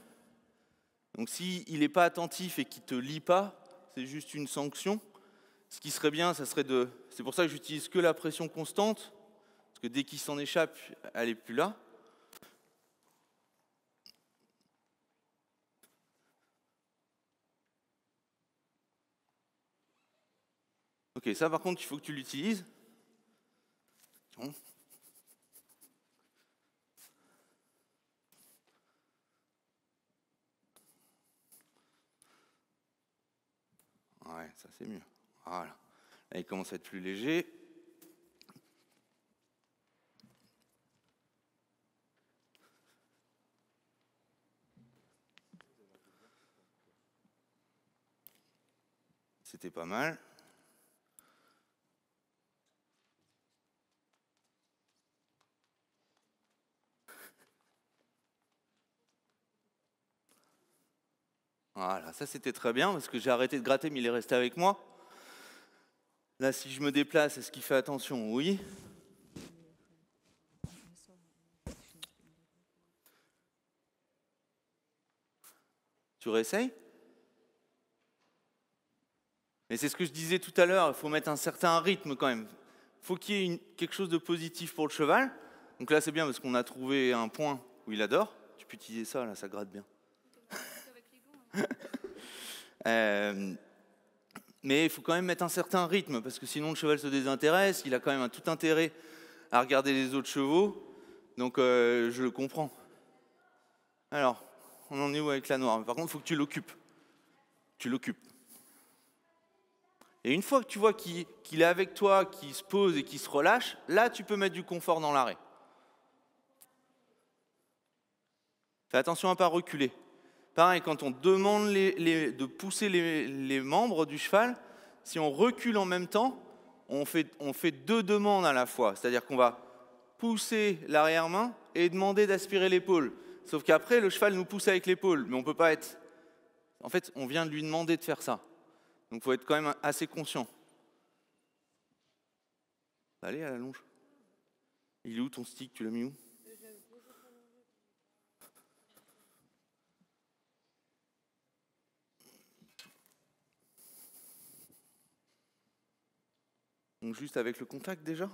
Donc s'il n'est pas attentif et qu'il ne te lit pas, c'est juste une sanction. Ce qui serait bien, ça serait de... C'est pour ça que j'utilise que la pression constante, parce que dès qu'il s'en échappe, elle n'est plus là. Ok, ça par contre, il faut que tu l'utilises. Bon. Ouais, ça c'est mieux. Voilà. Là, il commence à être plus léger. C'était pas mal. Voilà, ça c'était très bien parce que j'ai arrêté de gratter mais il est resté avec moi. Là, si je me déplace, est-ce qu'il fait attention? Oui. Tu réessayes? Mais c'est ce que je disais tout à l'heure, il faut mettre un certain rythme quand même. Il faut qu'il y ait quelque chose de positif pour le cheval. Donc là, c'est bien parce qu'on a trouvé un point où il adore. Tu peux utiliser ça, là, ça gratte bien. Mais il faut quand même mettre un certain rythme, parce que sinon le cheval se désintéresse, il a quand même un tout intérêt à regarder les autres chevaux, donc je le comprends. Alors, on en est où avec la noire? Par contre, il faut que tu l'occupes. Tu l'occupes. Et une fois que tu vois qu'il est avec toi, qu'il se pose et qu'il se relâche, là, tu peux mettre du confort dans l'arrêt. Fais attention à ne pas reculer. Pareil, quand on demande de pousser les membres du cheval, si on recule en même temps, on fait deux demandes à la fois. C'est-à-dire qu'on va pousser l'arrière-main et demander d'aspirer l'épaule. Sauf qu'après, le cheval nous pousse avec l'épaule, mais on ne peut pas être... En fait, on vient de lui demander de faire ça. Donc il faut être quand même assez conscient. Allez, à la longe. Il est où ton stick? Tu l'as mis où? Donc juste avec le contact déjà?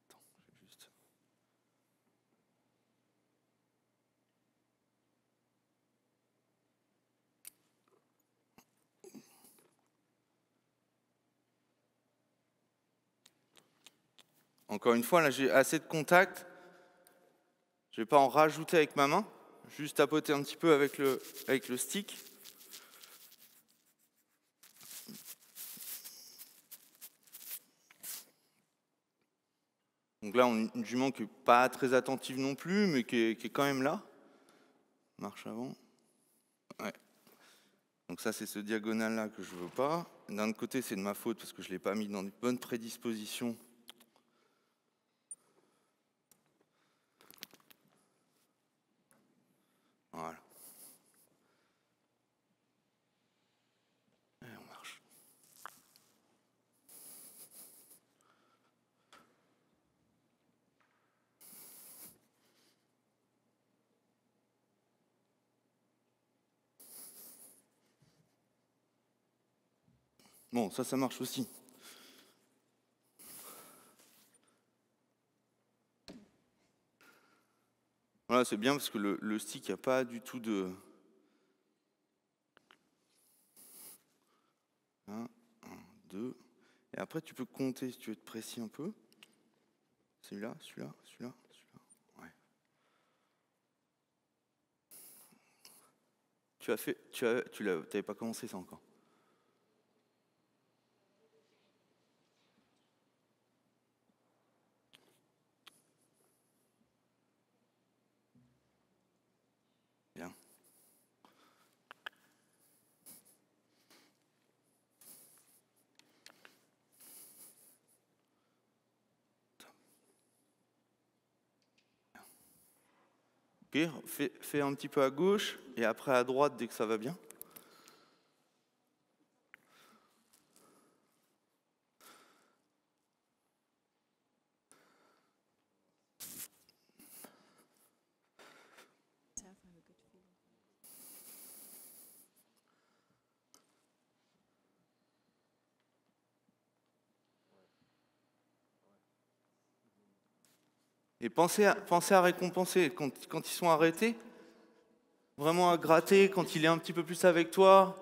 Attends, je vais juste... Encore une fois, là j'ai assez de contact. Je ne vais pas en rajouter avec ma main, juste tapoter un petit peu avec le stick. Donc là, on a une jument qui n'est pas très attentive non plus, mais qui est quand même là. Marche avant. Ouais. Donc ça, c'est ce diagonal-là que je ne veux pas. D'un autre côté, c'est de ma faute parce que je ne l'ai pas mis dans de bonnes prédispositions. Voilà. Et on marche. Bon, ça marche aussi. Voilà, c'est bien parce que le stick, il n'y a pas du tout de... 1, 2. Et après, tu peux compter si tu veux être précis un peu. Celui-là, celui-là, celui-là, celui-là. Ouais. Tu n'avais pas commencé ça encore. Bien. Ok, fais un petit peu à gauche et après à droite dès que ça va bien. Et pensez à récompenser quand ils sont arrêtés, vraiment à gratter quand il est un petit peu plus avec toi,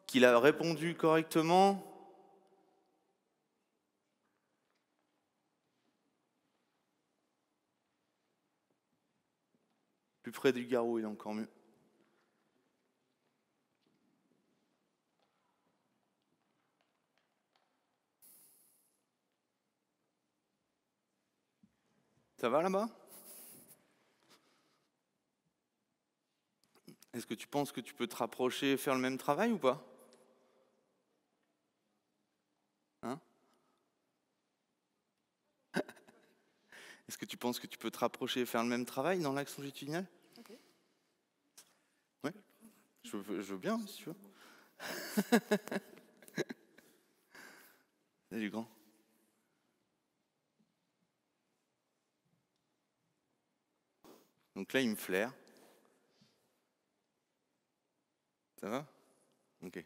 qu'il a répondu correctement. Plus près du garrot, il est encore mieux. Ça va là-bas? Est-ce que tu penses que tu peux te rapprocher et faire le même travail ou pas? Hein? Est-ce que tu penses que tu peux te rapprocher et faire le même travail dans l'axe longitudinal? Ok. Oui. Je veux bien, si tu veux. Salut grand. Donc là, il me flaire. Ça va? Ok.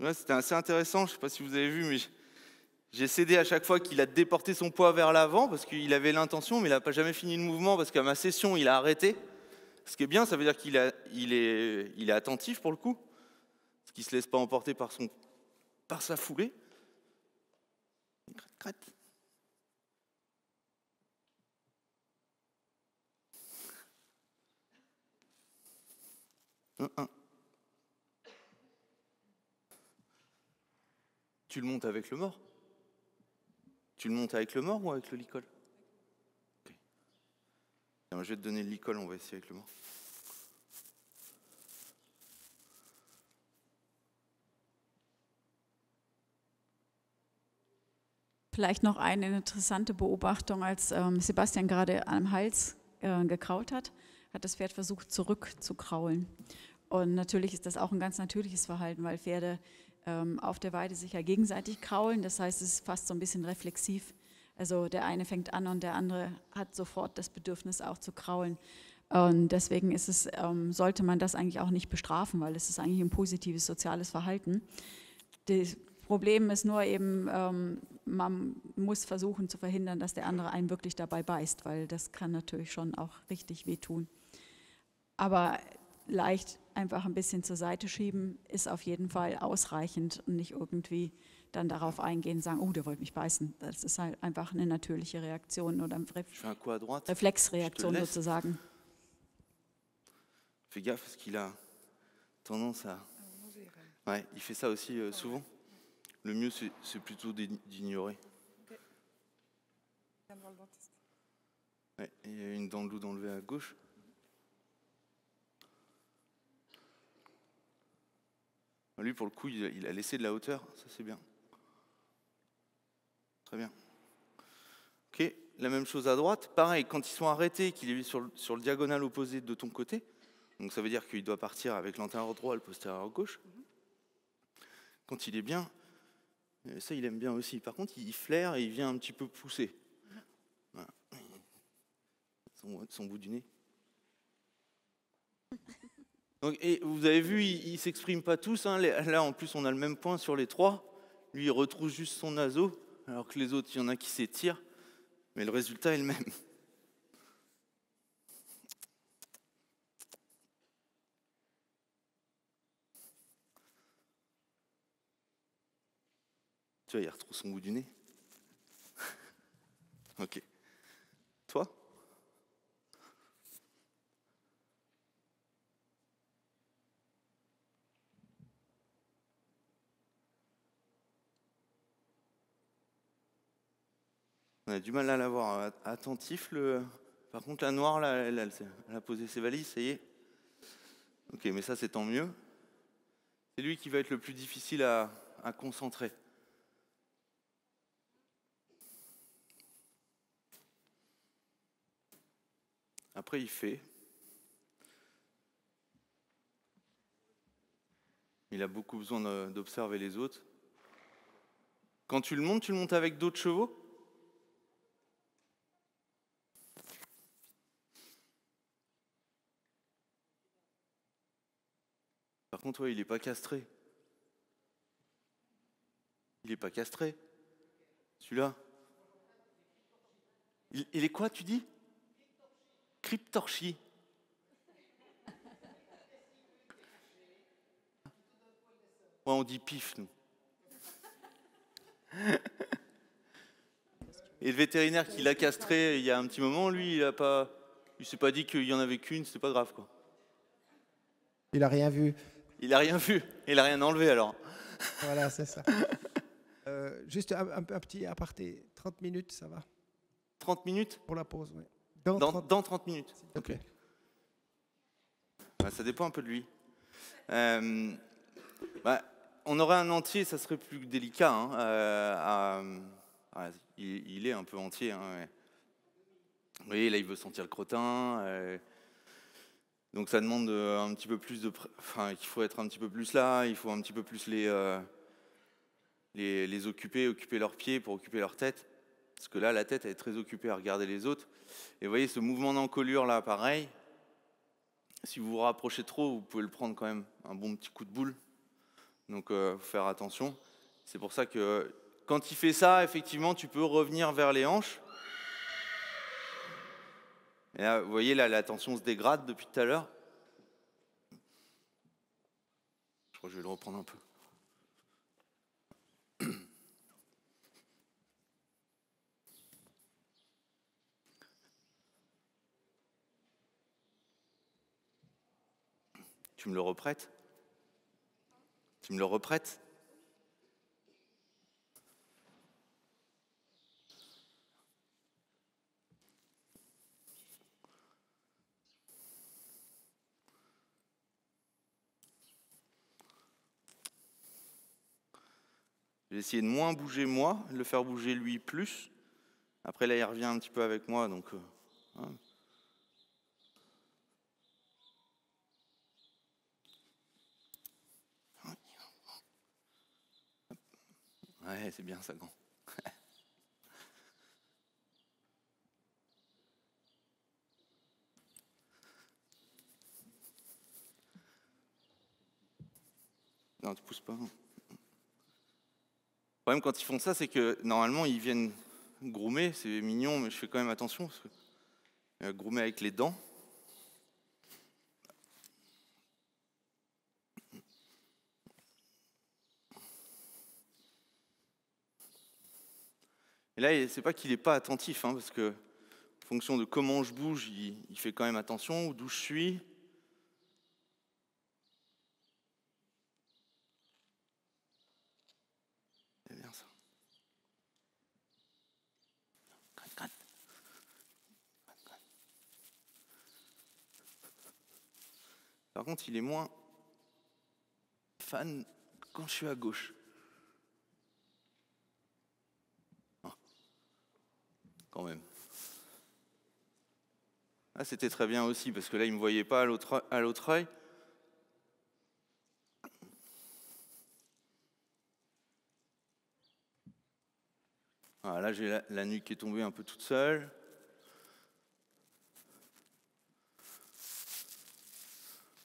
Ouais, c'était assez intéressant. Je ne sais pas si vous avez vu, mais J'ai cédé à chaque fois qu'il a déporté son poids vers l'avant parce qu'il avait l'intention, mais il n'a pas jamais fini le mouvement parce qu'à ma session, il a arrêté. Ce qui est bien, ça veut dire qu'il est attentif pour le coup, parce qu'il ne se laisse pas emporter par sa foulée. Crête. Un. Tu le montes avec le mort? Tu le montes avec le mort ou avec le licol? Okay. Je vais te donner le licol, on va essayer avec le mort. Vielleicht noch eine interessante Beobachtung, als Sebastian gerade am Hals gekraut hat das Pferd versucht zurückzukraulen. Und natürlich ist das auch ein ganz natürliches Verhalten, weil Pferde auf der Weide sich ja gegenseitig kraulen. Das heißt, es ist fast so ein bisschen reflexiv. Also der eine fängt an und der andere hat sofort das Bedürfnis auch zu kraulen. Und deswegen sollte man das eigentlich auch nicht bestrafen, weil es ist eigentlich ein positives soziales Verhalten. Das Problem ist nur eben, man muss versuchen zu verhindern, dass der andere einen wirklich dabei beißt, weil das kann natürlich schon auch richtig wehtun. Aber leicht einfach ein bisschen zur Seite schieben ist auf jeden Fall ausreichend und nicht irgendwie dann darauf eingehen und sagen, oh, der wollte mich beißen. Das ist halt einfach eine natürliche Reaktion oder eine Reflexreaktion sozusagen. Fais gaffe parce qu'il a tendance à... Ouais, il fait ça aussi souvent. Le mieux, c'est plutôt d'ignorer. Okay. Ouais, il y a une dent de loup d'enlever à gauche. Lui, pour le coup, il a laissé de la hauteur. Ça, c'est bien. Très bien. Ok, la même chose à droite. Pareil, quand ils sont arrêtés, qu'il est sur le diagonal opposé de ton côté, donc ça veut dire qu'il doit partir avec l'antérieur droit et le postérieur gauche. Quand il est bien, ça, il aime bien aussi. Par contre, il flaire et il vient un petit peu pousser. Voilà. Son bout du nez. Donc, et vous avez vu, il ne s'exprime pas tous. Hein. Là, en plus, on a le même point sur les trois. Lui, il retrousse juste son naseau, alors que les autres, il y en a qui s'étirent. Mais le résultat est le même. Tu vois, il retrouve son bout du nez. Ok. Toi ? On a du mal à l'avoir attentif. Par contre, la noire, là, elle a posé ses valises, ça y est. Ok, mais ça, c'est tant mieux. C'est lui qui va être le plus difficile à concentrer. Après, il fait. Il a beaucoup besoin d'observer les autres. Quand tu le montes avec d'autres chevaux ? Par contre, ouais, il n'est pas castré. Il n'est pas castré. Celui-là. Il est quoi, tu dis ? Cryptorchie. Ouais, on dit pif, nous. Et le vétérinaire qui l'a castré il y a un petit moment, lui, il s'est pas dit qu'il y en avait qu'une, c'était pas grave, quoi. Il a rien vu. Il a rien vu, il a rien enlevé alors. Voilà, c'est ça. Juste un petit aparté, 30 minutes, ça va? 30 minutes? Pour la pause, oui. Dans 30 minutes. Ok. Ouais, ça dépend un peu de lui. On aurait un entier, ça serait plus délicat. Hein, il est un peu entier. Hein, ouais. Vous voyez, là, il veut sentir le crottin. Donc ça demande un petit peu plus de... Enfin, il faut être un petit peu plus là, il faut un petit peu plus les occuper leurs pieds pour occuper leur tête. Parce que là, la tête, elle est très occupée à regarder les autres. Et vous voyez, ce mouvement d'encolure là, pareil. Si vous vous rapprochez trop, vous pouvez le prendre quand même un bon petit coup de boule. Donc, il faut faire attention. C'est pour ça que quand il fait ça, effectivement, tu peux revenir vers les hanches. Et là, vous voyez, là, la tension se dégrade depuis tout à l'heure. Je crois que je vais le reprendre un peu. Tu me le reprêtes? Tu me le reprêtes? Je vais essayer de moins bouger moi, de le faire bouger lui plus. Après là, il revient un petit peu avec moi, donc... hein. Ouais, c'est bien ça, grand. Non, tu pousses pas. Le problème quand ils font ça, c'est que normalement ils viennent groomer, c'est mignon, mais je fais quand même attention parce que groomer avec les dents. Et là, c'est pas qu'il n'est pas attentif, hein, parce que en fonction de comment je bouge, il fait quand même attention, d'où je suis. C'est bien ça. Par contre, il est moins fan quand je suis à gauche. Ah. Quand même. Ah, c'était très bien aussi, parce que là, il ne me voyait pas à l'autre œil. Voilà, là, j'ai la nuque qui est tombée un peu toute seule.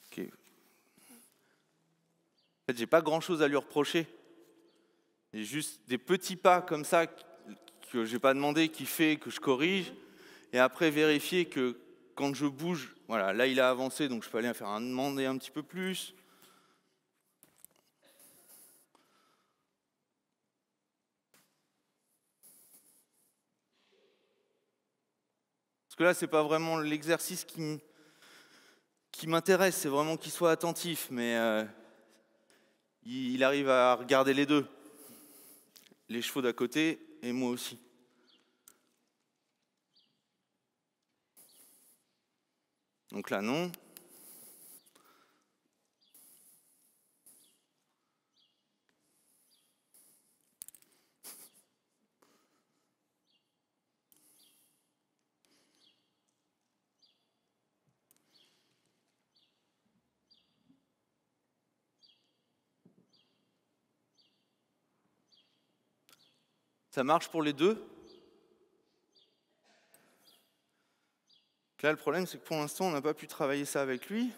Ok. En fait, j'ai pas grand-chose à lui reprocher. J'ai juste des petits pas comme ça que j'ai pas demandé, qui fait que je corrige, et après vérifier que quand je bouge, voilà, là il a avancé, donc je peux aller faire demander un petit peu plus. Parce que là, c'est pas vraiment l'exercice qui m'intéresse, c'est vraiment qu'il soit attentif, mais il arrive à regarder les deux, les chevaux d'à côté et moi aussi. Donc là, non. Ça marche pour les deux. Là, le problème, c'est que pour l'instant, on n'a pas pu travailler ça avec lui.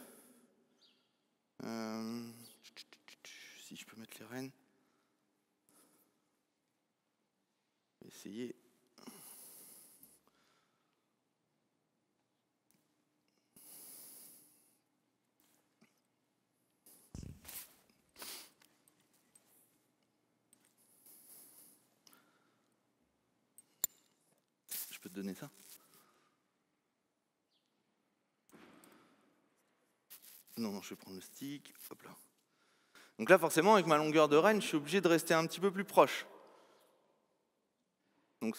Si je peux mettre les rênes. Je vais essayer. Je peux te donner ça? Non, je vais prendre le stick. Hop là. Donc là, forcément, avec ma longueur de rêne, je suis obligé de rester un petit peu plus proche. Donc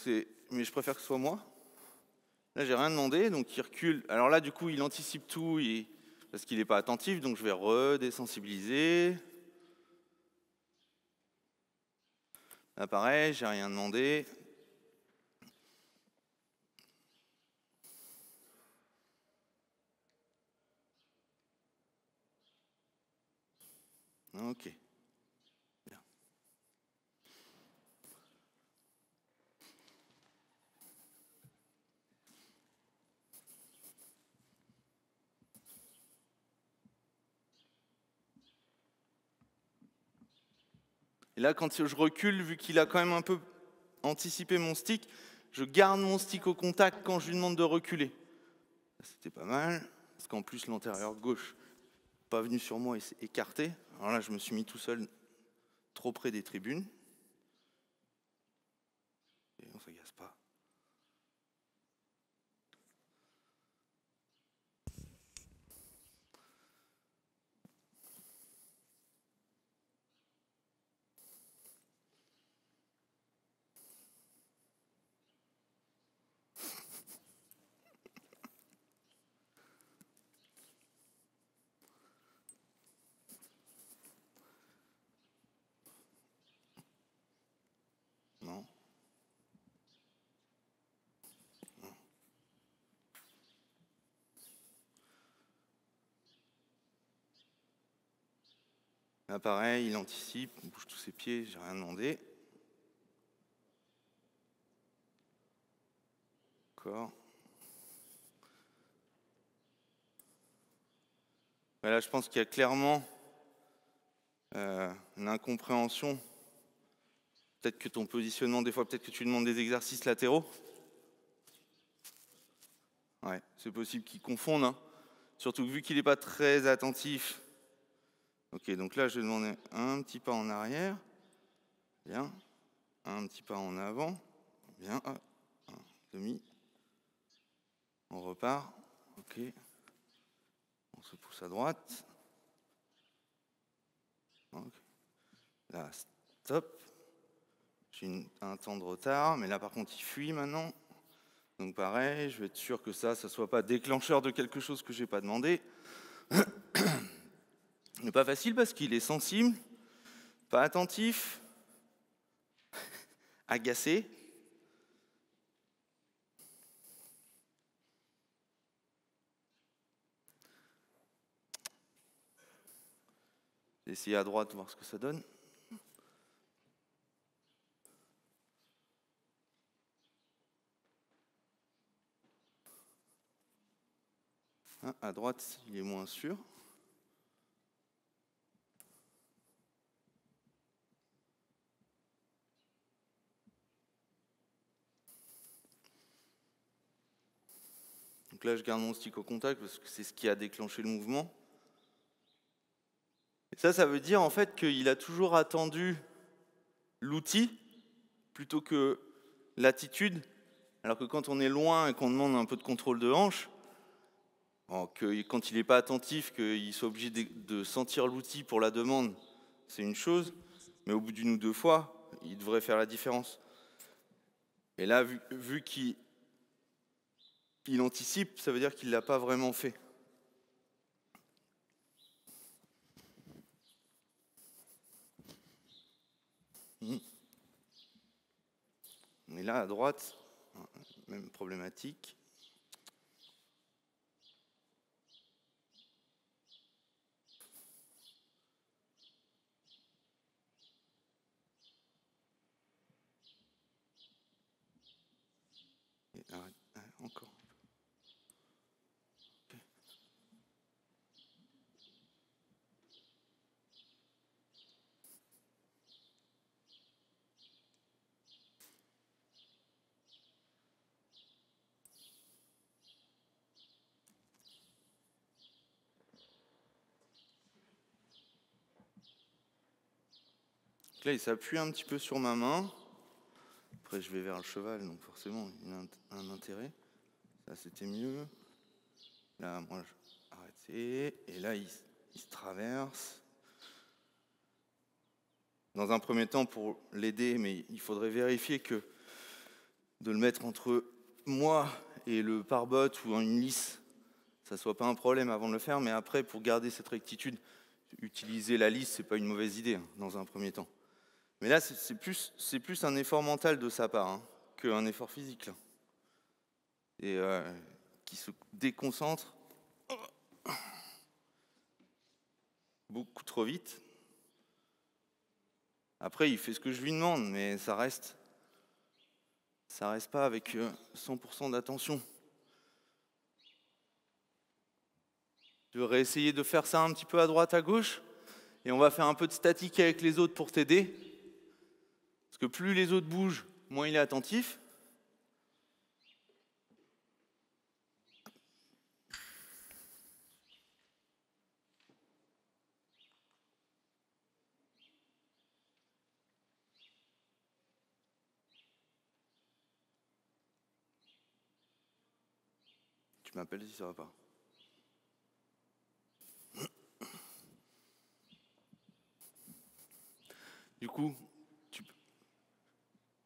mais je préfère que ce soit moi. Là, j'ai rien demandé, donc il recule. Alors là, du coup, il anticipe tout parce qu'il n'est pas attentif, donc je vais redésensibiliser. Là, pareil, j'ai rien demandé. Ok. Bien. Et là, quand je recule, vu qu'il a quand même un peu anticipé mon stick, je garde mon stick au contact quand je lui demande de reculer. C'était pas mal, parce qu'en plus l'antérieur gauche n'est pas venu sur moi et s'est écarté. Alors là, je me suis mis tout seul, trop près des tribunes. Et on ne s'agace pas. Non. Là, pareil, il anticipe, il bouge tous ses pieds, j'ai rien demandé. D'accord. Là, je pense qu'il y a clairement une incompréhension. Peut-être que ton positionnement, des fois, peut-être que tu demandes des exercices latéraux. Ouais, c'est possible qu'il confonde, hein. Surtout que vu qu'il n'est pas très attentif. Ok, donc là, je vais demander un petit pas en arrière. Bien. Un petit pas en avant. Bien. Un demi. On repart. Ok. On se pousse à droite. Okay. Là, stop. J'ai un temps de retard, mais là, par contre, il fuit maintenant. Donc pareil, je vais être sûr que ça ne soit pas déclencheur de quelque chose que je n'ai pas demandé. Mais pas facile parce qu'il est sensible, pas attentif, agacé. J'ai essayé à droite, voir ce que ça donne. À droite, il est moins sûr. Donc là, je garde mon stick au contact parce que c'est ce qui a déclenché le mouvement. Et ça veut dire en fait qu'il a toujours attendu l'outil plutôt que l'attitude. Alors que quand on est loin et qu'on demande un peu de contrôle de hanche, quand il n'est pas attentif, qu'il soit obligé de sentir l'outil pour la demande, c'est une chose, mais au bout d'une ou deux fois, il devrait faire la différence. Et là, vu qu'il anticipe, ça veut dire qu'il ne l'a pas vraiment fait. Mais là, à droite, même problématique. Et arrête, encore. Okay. Là, il s'appuie un petit peu sur ma main. Après, je vais vers le cheval, donc forcément, il a un intérêt. Ça, c'était mieux. Là, moi, je arrêté. Et là, il se traverse. Dans un premier temps, pour l'aider, mais il faudrait vérifier que de le mettre entre moi et le pare-botte ou une lisse, ça ne soit pas un problème avant de le faire. Mais après, pour garder cette rectitude, utiliser la lisse, ce n'est pas une mauvaise idée, hein, dans un premier temps. Mais là, c'est plus un effort mental de sa part qu'un effort physique. Là. Et qui se déconcentre beaucoup trop vite. Après, il fait ce que je lui demande, mais ça reste pas avec 100% d'attention. Je vais réessayer de faire ça un petit peu à droite, à gauche, et on va faire un peu de statique avec les autres pour t'aider. Parce que plus les autres bougent, moins il est attentif. Tu m'appelles si ça va pas. Du coup, tu peux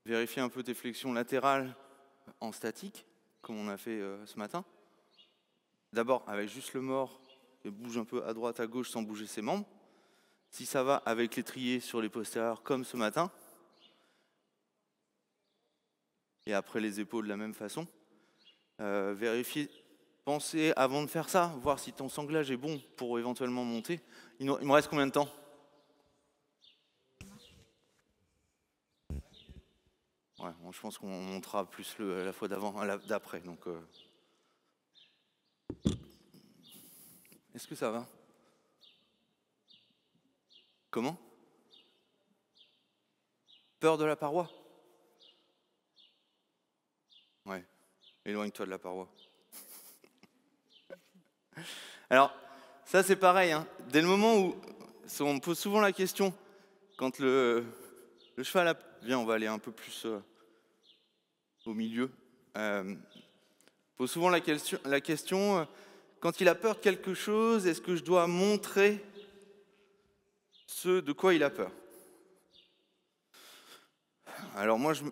vérifier un peu tes flexions latérales en statique, comme on a fait ce matin. D'abord avec juste le mort, et bouge un peu à droite, à gauche sans bouger ses membres. Si ça va avec l'étrier sur les postérieurs comme ce matin. Et après les épaules de la même façon. Vérifier, pensez avant de faire ça, voir si ton sanglage est bon pour éventuellement monter. Il me reste combien de temps ? Ouais, bon, je pense qu'on montera plus la fois d'avant, d'après. Donc, est-ce que ça va ? Comment ? Peur de la paroi ? Ouais, éloigne-toi de la paroi. Alors, ça c'est pareil, hein. Dès le moment où on me pose souvent la question, quand le cheval viens, on va aller un peu plus au milieu. Pose souvent la question quand il a peur de quelque chose, est-ce que je dois montrer ce de quoi il a peur ? Alors moi, je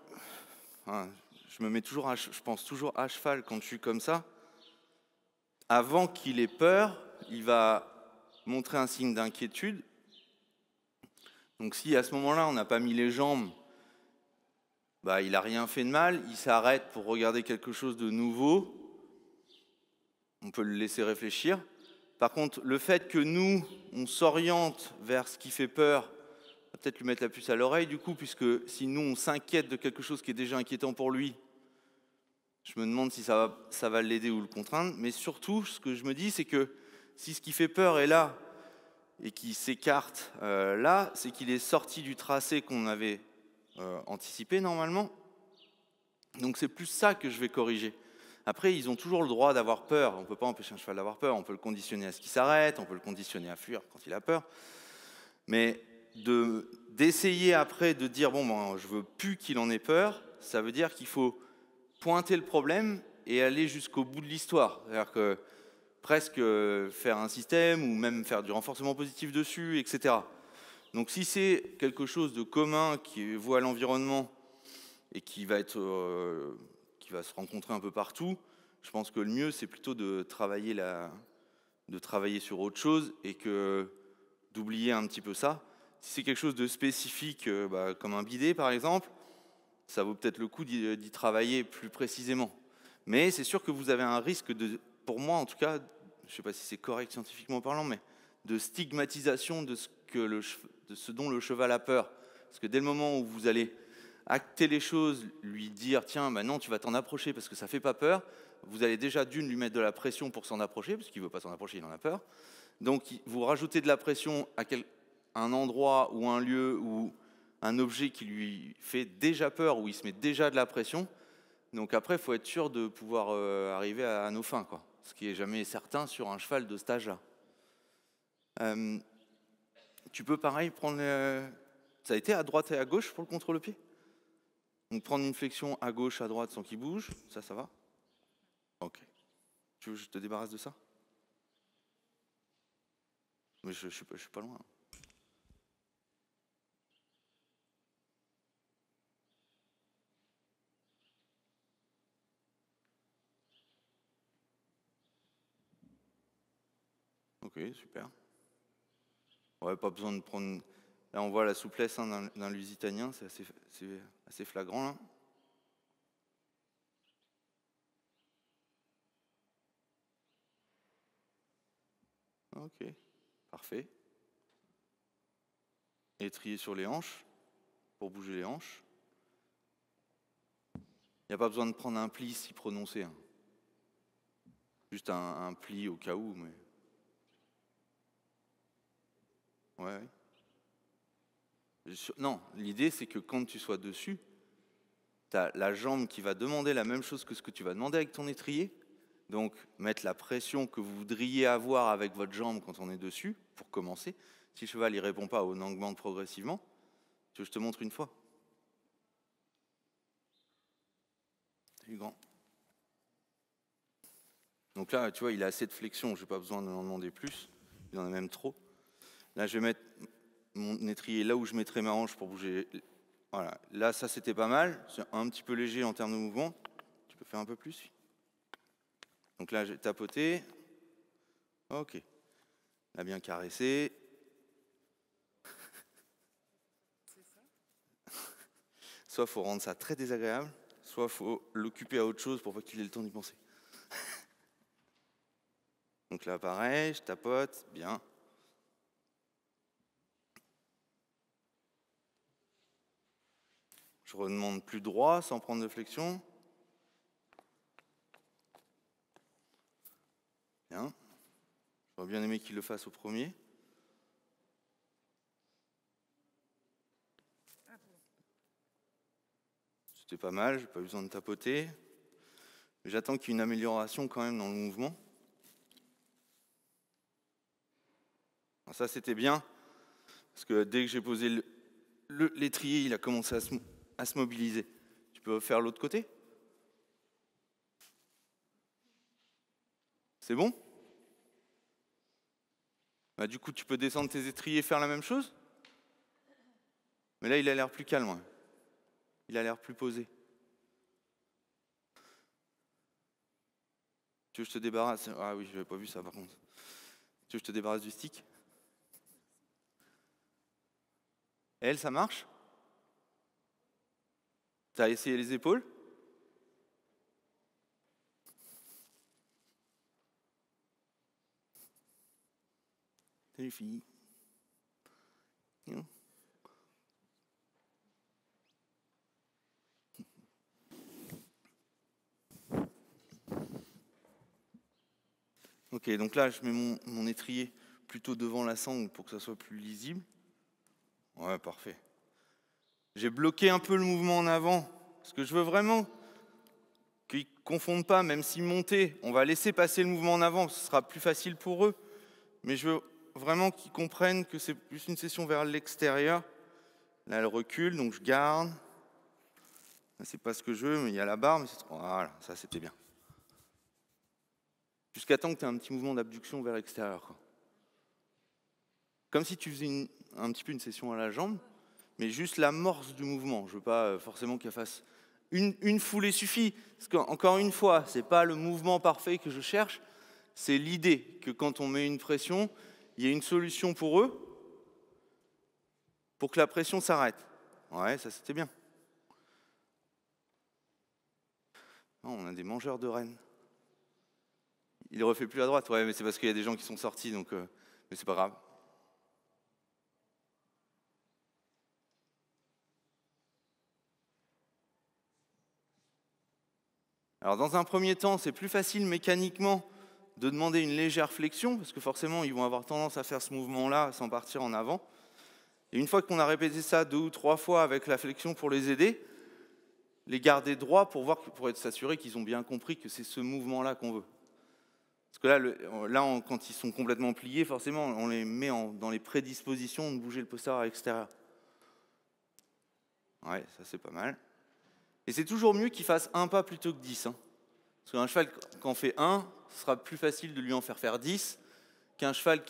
me mets toujours, je pense toujours à cheval quand je suis comme ça. Avant qu'il ait peur, il va montrer un signe d'inquiétude. Donc si à ce moment-là, on n'a pas mis les jambes, il n'a rien fait de mal, il s'arrête pour regarder quelque chose de nouveau, on peut le laisser réfléchir. Par contre, le fait que nous, on s'oriente vers ce qui fait peur, on va peut-être lui mettre la puce à l'oreille du coup, puisque si nous, on s'inquiète de quelque chose qui est déjà inquiétant pour lui, je me demande si ça va l'aider ou le contraindre. Mais surtout, ce que je me dis, c'est que si ce qui fait peur est là et qui s'écarte là, c'est qu'il est sorti du tracé qu'on avait anticipé normalement. Donc c'est plus ça que je vais corriger. Après, ils ont toujours le droit d'avoir peur. On ne peut pas empêcher un cheval d'avoir peur. On peut le conditionner à ce qu'il s'arrête, on peut le conditionner à fuir quand il a peur. Mais d'essayer après de dire, je veux plus qu'il en ait peur, ça veut dire qu'il faut pointer le problème et aller jusqu'au bout de l'histoire. C'est-à-dire que presque faire un système ou même faire du renforcement positif dessus, etc. Donc si c'est quelque chose de commun qui voit l'environnement et qui va se rencontrer un peu partout, je pense que le mieux c'est plutôt de travailler sur autre chose et d'oublier un petit peu ça. Si c'est quelque chose de spécifique, comme un bidet par exemple, ça vaut peut-être le coup d'y travailler plus précisément. Mais c'est sûr que vous avez un risque pour moi en tout cas, je ne sais pas si c'est correct scientifiquement parlant, mais de stigmatisation de ce dont le cheval a peur. Parce que dès le moment où vous allez acter les choses, lui dire tiens, non, tu vas t'en approcher parce que ça ne fait pas peur, vous allez déjà lui mettre de la pression pour s'en approcher, parce qu'il ne veut pas s'en approcher, il en a peur. Donc vous rajoutez de la pression à un endroit ou un lieu ou un objet qui lui fait déjà peur, où il se met déjà de la pression. Donc après, il faut être sûr de pouvoir arriver à nos fins, quoi. Ce qui n'est jamais certain sur un cheval de cet âge-là. Tu peux pareil prendre... Ça a été à droite et à gauche pour le contre-le-pied ? Donc prendre une flexion à gauche, à droite sans qu'il bouge, ça va ? Ok. Tu veux que je te débarrasse de ça ? Mais je suis pas loin. Ok, super. Ouais, pas besoin de prendre... Là, on voit la souplesse d'un Lusitanien, c'est assez flagrant, là. Ok, parfait. Étrier sur les hanches, pour bouger les hanches. Il n'y a pas besoin de prendre un pli si prononcé. Hein. Juste un pli au cas où, mais... Ouais. Non, l'idée c'est que quand tu sois dessus, tu as la jambe qui va demander la même chose que ce que tu vas demander avec ton étrier. Donc mettre la pression que vous voudriez avoir avec votre jambe quand on est dessus, pour commencer. Si le cheval ne répond pas, on augmente progressivement. Tu veux que je te montre une fois? C'est grand. Donc là, tu vois, il a assez de flexion, je n'ai pas besoin d'en demander plus. Il en a même trop. Là, je vais mettre mon étrier là où je mettrai ma hanche pour bouger. Voilà. Là, ça, c'était pas mal. C'est un petit peu léger en termes de mouvement. Tu peux faire un peu plus? Donc là, j'ai tapoté. Ok. Là, bien caressé. Soit il faut rendre ça très désagréable, soit il faut l'occuper à autre chose pour pas qu'il ait le temps d'y penser. Donc là, pareil, je tapote, bien. Je redemande plus droit sans prendre de flexion. Bien. J'aurais bien aimé qu'il le fasse au premier. C'était pas mal, j'ai pas eu besoin de tapoter. Mais j'attends qu'il y ait une amélioration quand même dans le mouvement. Alors ça, c'était bien, parce que dès que j'ai posé l'étrier, il a commencé à se mobiliser. Tu peux faire l'autre côté? C'est bon? Bah, du coup, tu peux descendre tes étriers et faire la même chose? Mais là, il a l'air plus calme. Ouais. Il a l'air plus posé. Tu veux que je te débarrasse? Ah oui, je n'avais pas vu ça par contre. Tu veux que je te débarrasse du stick? Elle, ça marche? T'as essayé les épaules? Salut fille. Ok, donc là, je mets mon étrier plutôt devant la sangle pour que ça soit plus lisible. Ouais, parfait. J'ai bloqué un peu le mouvement en avant, parce que je veux vraiment qu'ils ne confondent pas, même si monter, on va laisser passer le mouvement en avant, ce sera plus facile pour eux. Mais je veux vraiment qu'ils comprennent que c'est plus une session vers l'extérieur. Là, elle recule, donc je garde. Là, c'est pas ce que je veux, mais il y a la barre, mais c'est trop... Voilà, ça c'était bien. Jusqu'à temps que tu aies un petit mouvement d'abduction vers l'extérieur. Quoi. Comme si tu faisais un petit peu une session à la jambe, mais juste l'amorce du mouvement. Je ne veux pas forcément qu'elle fasse une foulée suffit. Parce qu'encore une fois, ce n'est pas le mouvement parfait que je cherche, c'est l'idée que quand on met une pression, il y a une solution pour eux pour que la pression s'arrête. Ouais, ça c'était bien. Non, on a des mangeurs de rennes. Il ne refait plus à droite. Ouais, mais c'est parce qu'il y a des gens qui sont sortis, donc mais c'est pas grave. Alors dans un premier temps, c'est plus facile mécaniquement de demander une légère flexion, parce que forcément, ils vont avoir tendance à faire ce mouvement-là sans partir en avant. Et une fois qu'on a répété ça 2 ou 3 fois avec la flexion pour les aider, les garder droits pour être s'assurer qu'ils ont bien compris que c'est ce mouvement-là qu'on veut. Parce que là, quand ils sont complètement pliés, forcément, on les met dans les prédispositions de bouger le postérieur à l'extérieur. Ouais, ça c'est pas mal. Et c'est toujours mieux qu'il fasse un pas plutôt que 10. Hein. Parce qu'un cheval, quand on fait 1, ce sera plus facile de lui en faire 10 qu'un cheval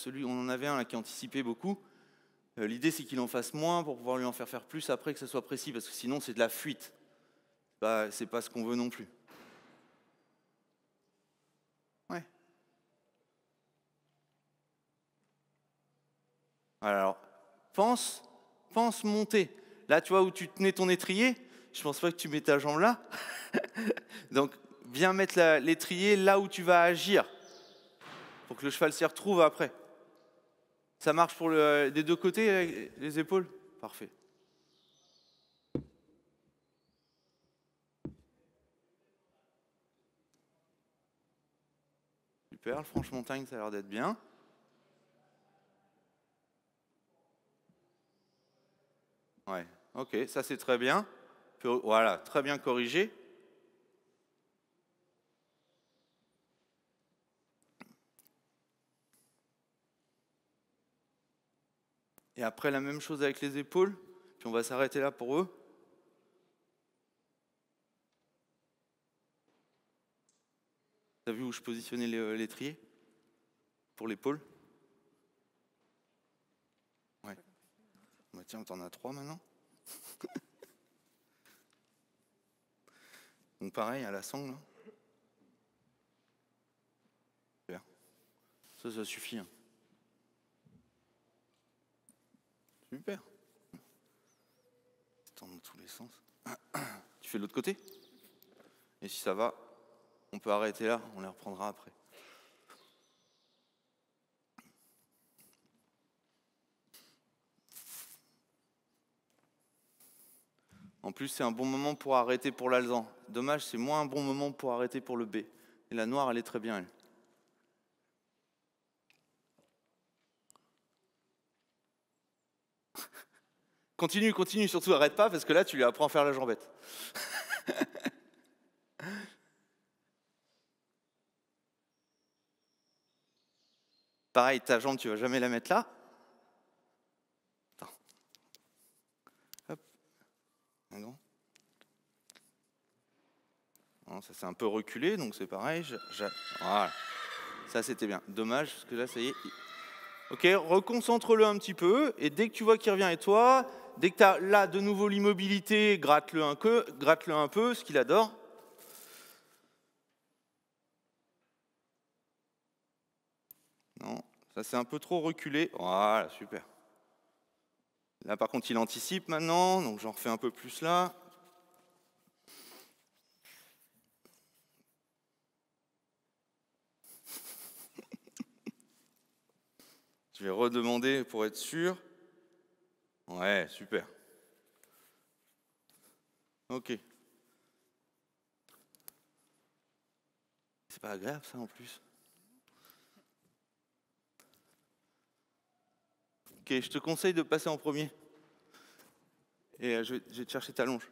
on en avait un là, qui anticipait beaucoup. L'idée, c'est qu'il en fasse moins pour pouvoir lui en faire plus après que ça soit précis, parce que sinon, c'est de la fuite. C'est pas ce qu'on veut non plus. Ouais. Alors, pense monter. Là, tu vois où tu tenais ton étrier, je pense pas que tu mets ta jambe là. Donc, viens mettre l'étrier là où tu vas agir, pour que le cheval s'y retrouve après. Ça marche pour des deux côtés, les épaules? Parfait. Super, le franche-montagne, ça a l'air d'être bien. Ouais, ok, ça c'est très bien. Voilà, très bien corrigé. Et après, la même chose avec les épaules. Puis on va s'arrêter là pour eux. T'as vu où je positionnais l'étrier pour l'épaule? Ouais. Bah tiens, t'en as 3 maintenant. Donc pareil, à la sangle. Super. Ça suffit. Hein. Super. Tends dans tous les sens. Tu fais de l'autre côté? Et si ça va, on peut arrêter là, on les reprendra après. En plus, c'est un bon moment pour arrêter pour l'alezan. Dommage, c'est moins un bon moment pour arrêter pour le B. Et la noire, elle est très bien, elle. Continue, continue, surtout arrête pas, parce que là, tu lui apprends à faire la jambette. Pareil, ta jambe, tu vas jamais la mettre là. Attends. Hop. Un grand. Non, ça s'est un peu reculé, donc c'est pareil. Voilà. Ça, c'était bien. Dommage, parce que là, ça y est. Ok, reconcentre-le un petit peu, et dès que tu vois qu'il revient et toi, dès que tu as là de nouveau l'immobilité, gratte-le un peu, ce qu'il adore. Non, ça c'est un peu trop reculé. Voilà, super. Là par contre il anticipe maintenant, donc j'en refais un peu plus là. Je vais redemander pour être sûr. Ouais, super. Ok. C'est pas agréable ça en plus. Ok, je te conseille de passer en premier. Et je vais te chercher ta longe.